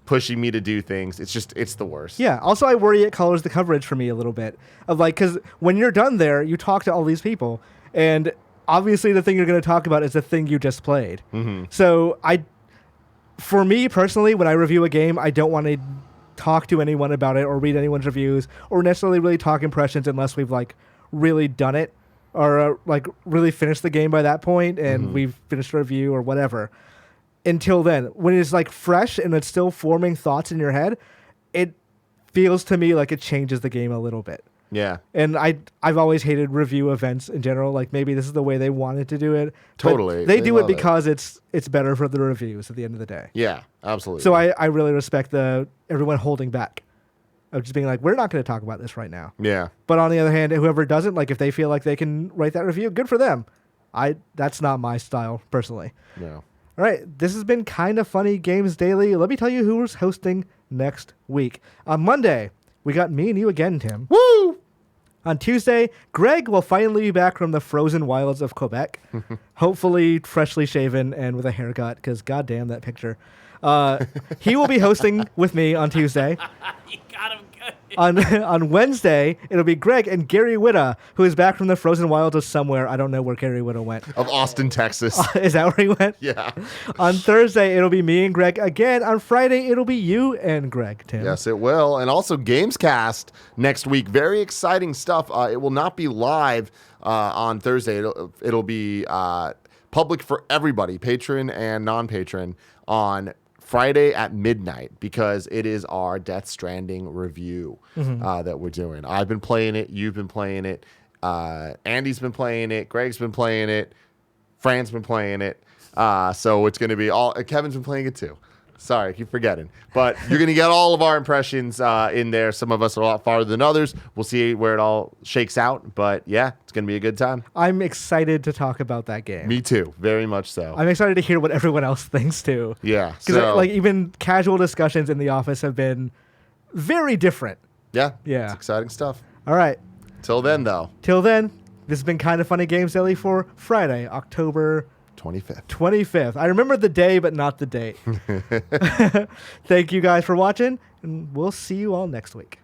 pushing me to do things. It's the worst. Yeah. Also, I worry it colors the coverage for me a little bit. Of like, because when you're done there, you talk to all these people, and obviously the thing you're going to talk about is the thing you just played. Mm-hmm. So for me personally, when I review a game, I don't want to talk to anyone about it or read anyone's reviews or necessarily really talk impressions unless we've like really done it or like really finished the game by that point and we've finished a review or whatever. Until then, when it's like fresh and it's still forming thoughts in your head, it feels to me like it changes the game a little bit. Yeah. And I've always hated review events in general. Like maybe this is the way they wanted to do it. Totally. They do it because it's better for the reviews at the end of the day. Yeah, absolutely. So I really respect everyone holding back. Of just being like, we're not going to talk about this right now. Yeah. But on the other hand, whoever doesn't, like if they feel like they can write that review, good for them. That's not my style personally. No. All right, this has been Kind of Funny Games Daily. Let me tell you who's hosting next week. On Monday, we got me and you again, Tim. Woo! On Tuesday, Greg will finally be back from the frozen wilds of Quebec, hopefully freshly shaven and with a haircut, because goddamn that picture. He will be hosting with me on Tuesday. You got him good. On Wednesday, it'll be Greg and Gary Whitta, who is back from the frozen wilds of somewhere. I don't know where Gary Whitta went. Of Austin, Texas. Is that where he went? Yeah. On Thursday, it'll be me and Greg again. On Friday, it'll be you and Greg, Tim. Yes, it will. And also Gamescast next week. Very exciting stuff. It will not be live on Thursday. It'll be public for everybody, patron and non-patron, on Friday at midnight, because it is our Death Stranding review that we're doing. I've been playing it. You've been playing it. Andy's been playing it. Greg's been playing it. Fran's been playing it. So it's going to be all... Kevin's been playing it too. Sorry, I keep forgetting. But you're going to get all of our impressions in there. Some of us are a lot farther than others. We'll see where it all shakes out. But yeah, it's going to be a good time. I'm excited to talk about that game. Me too. Very much so. I'm excited to hear what everyone else thinks too. Yeah. Because like even casual discussions in the office have been very different. Yeah. Yeah. It's exciting stuff. All right. Till then, though. Till then, this has been Kind of Funny Games Daily for Friday, October 25th. I remember the day, but not the date. Thank you guys for watching, and we'll see you all next week.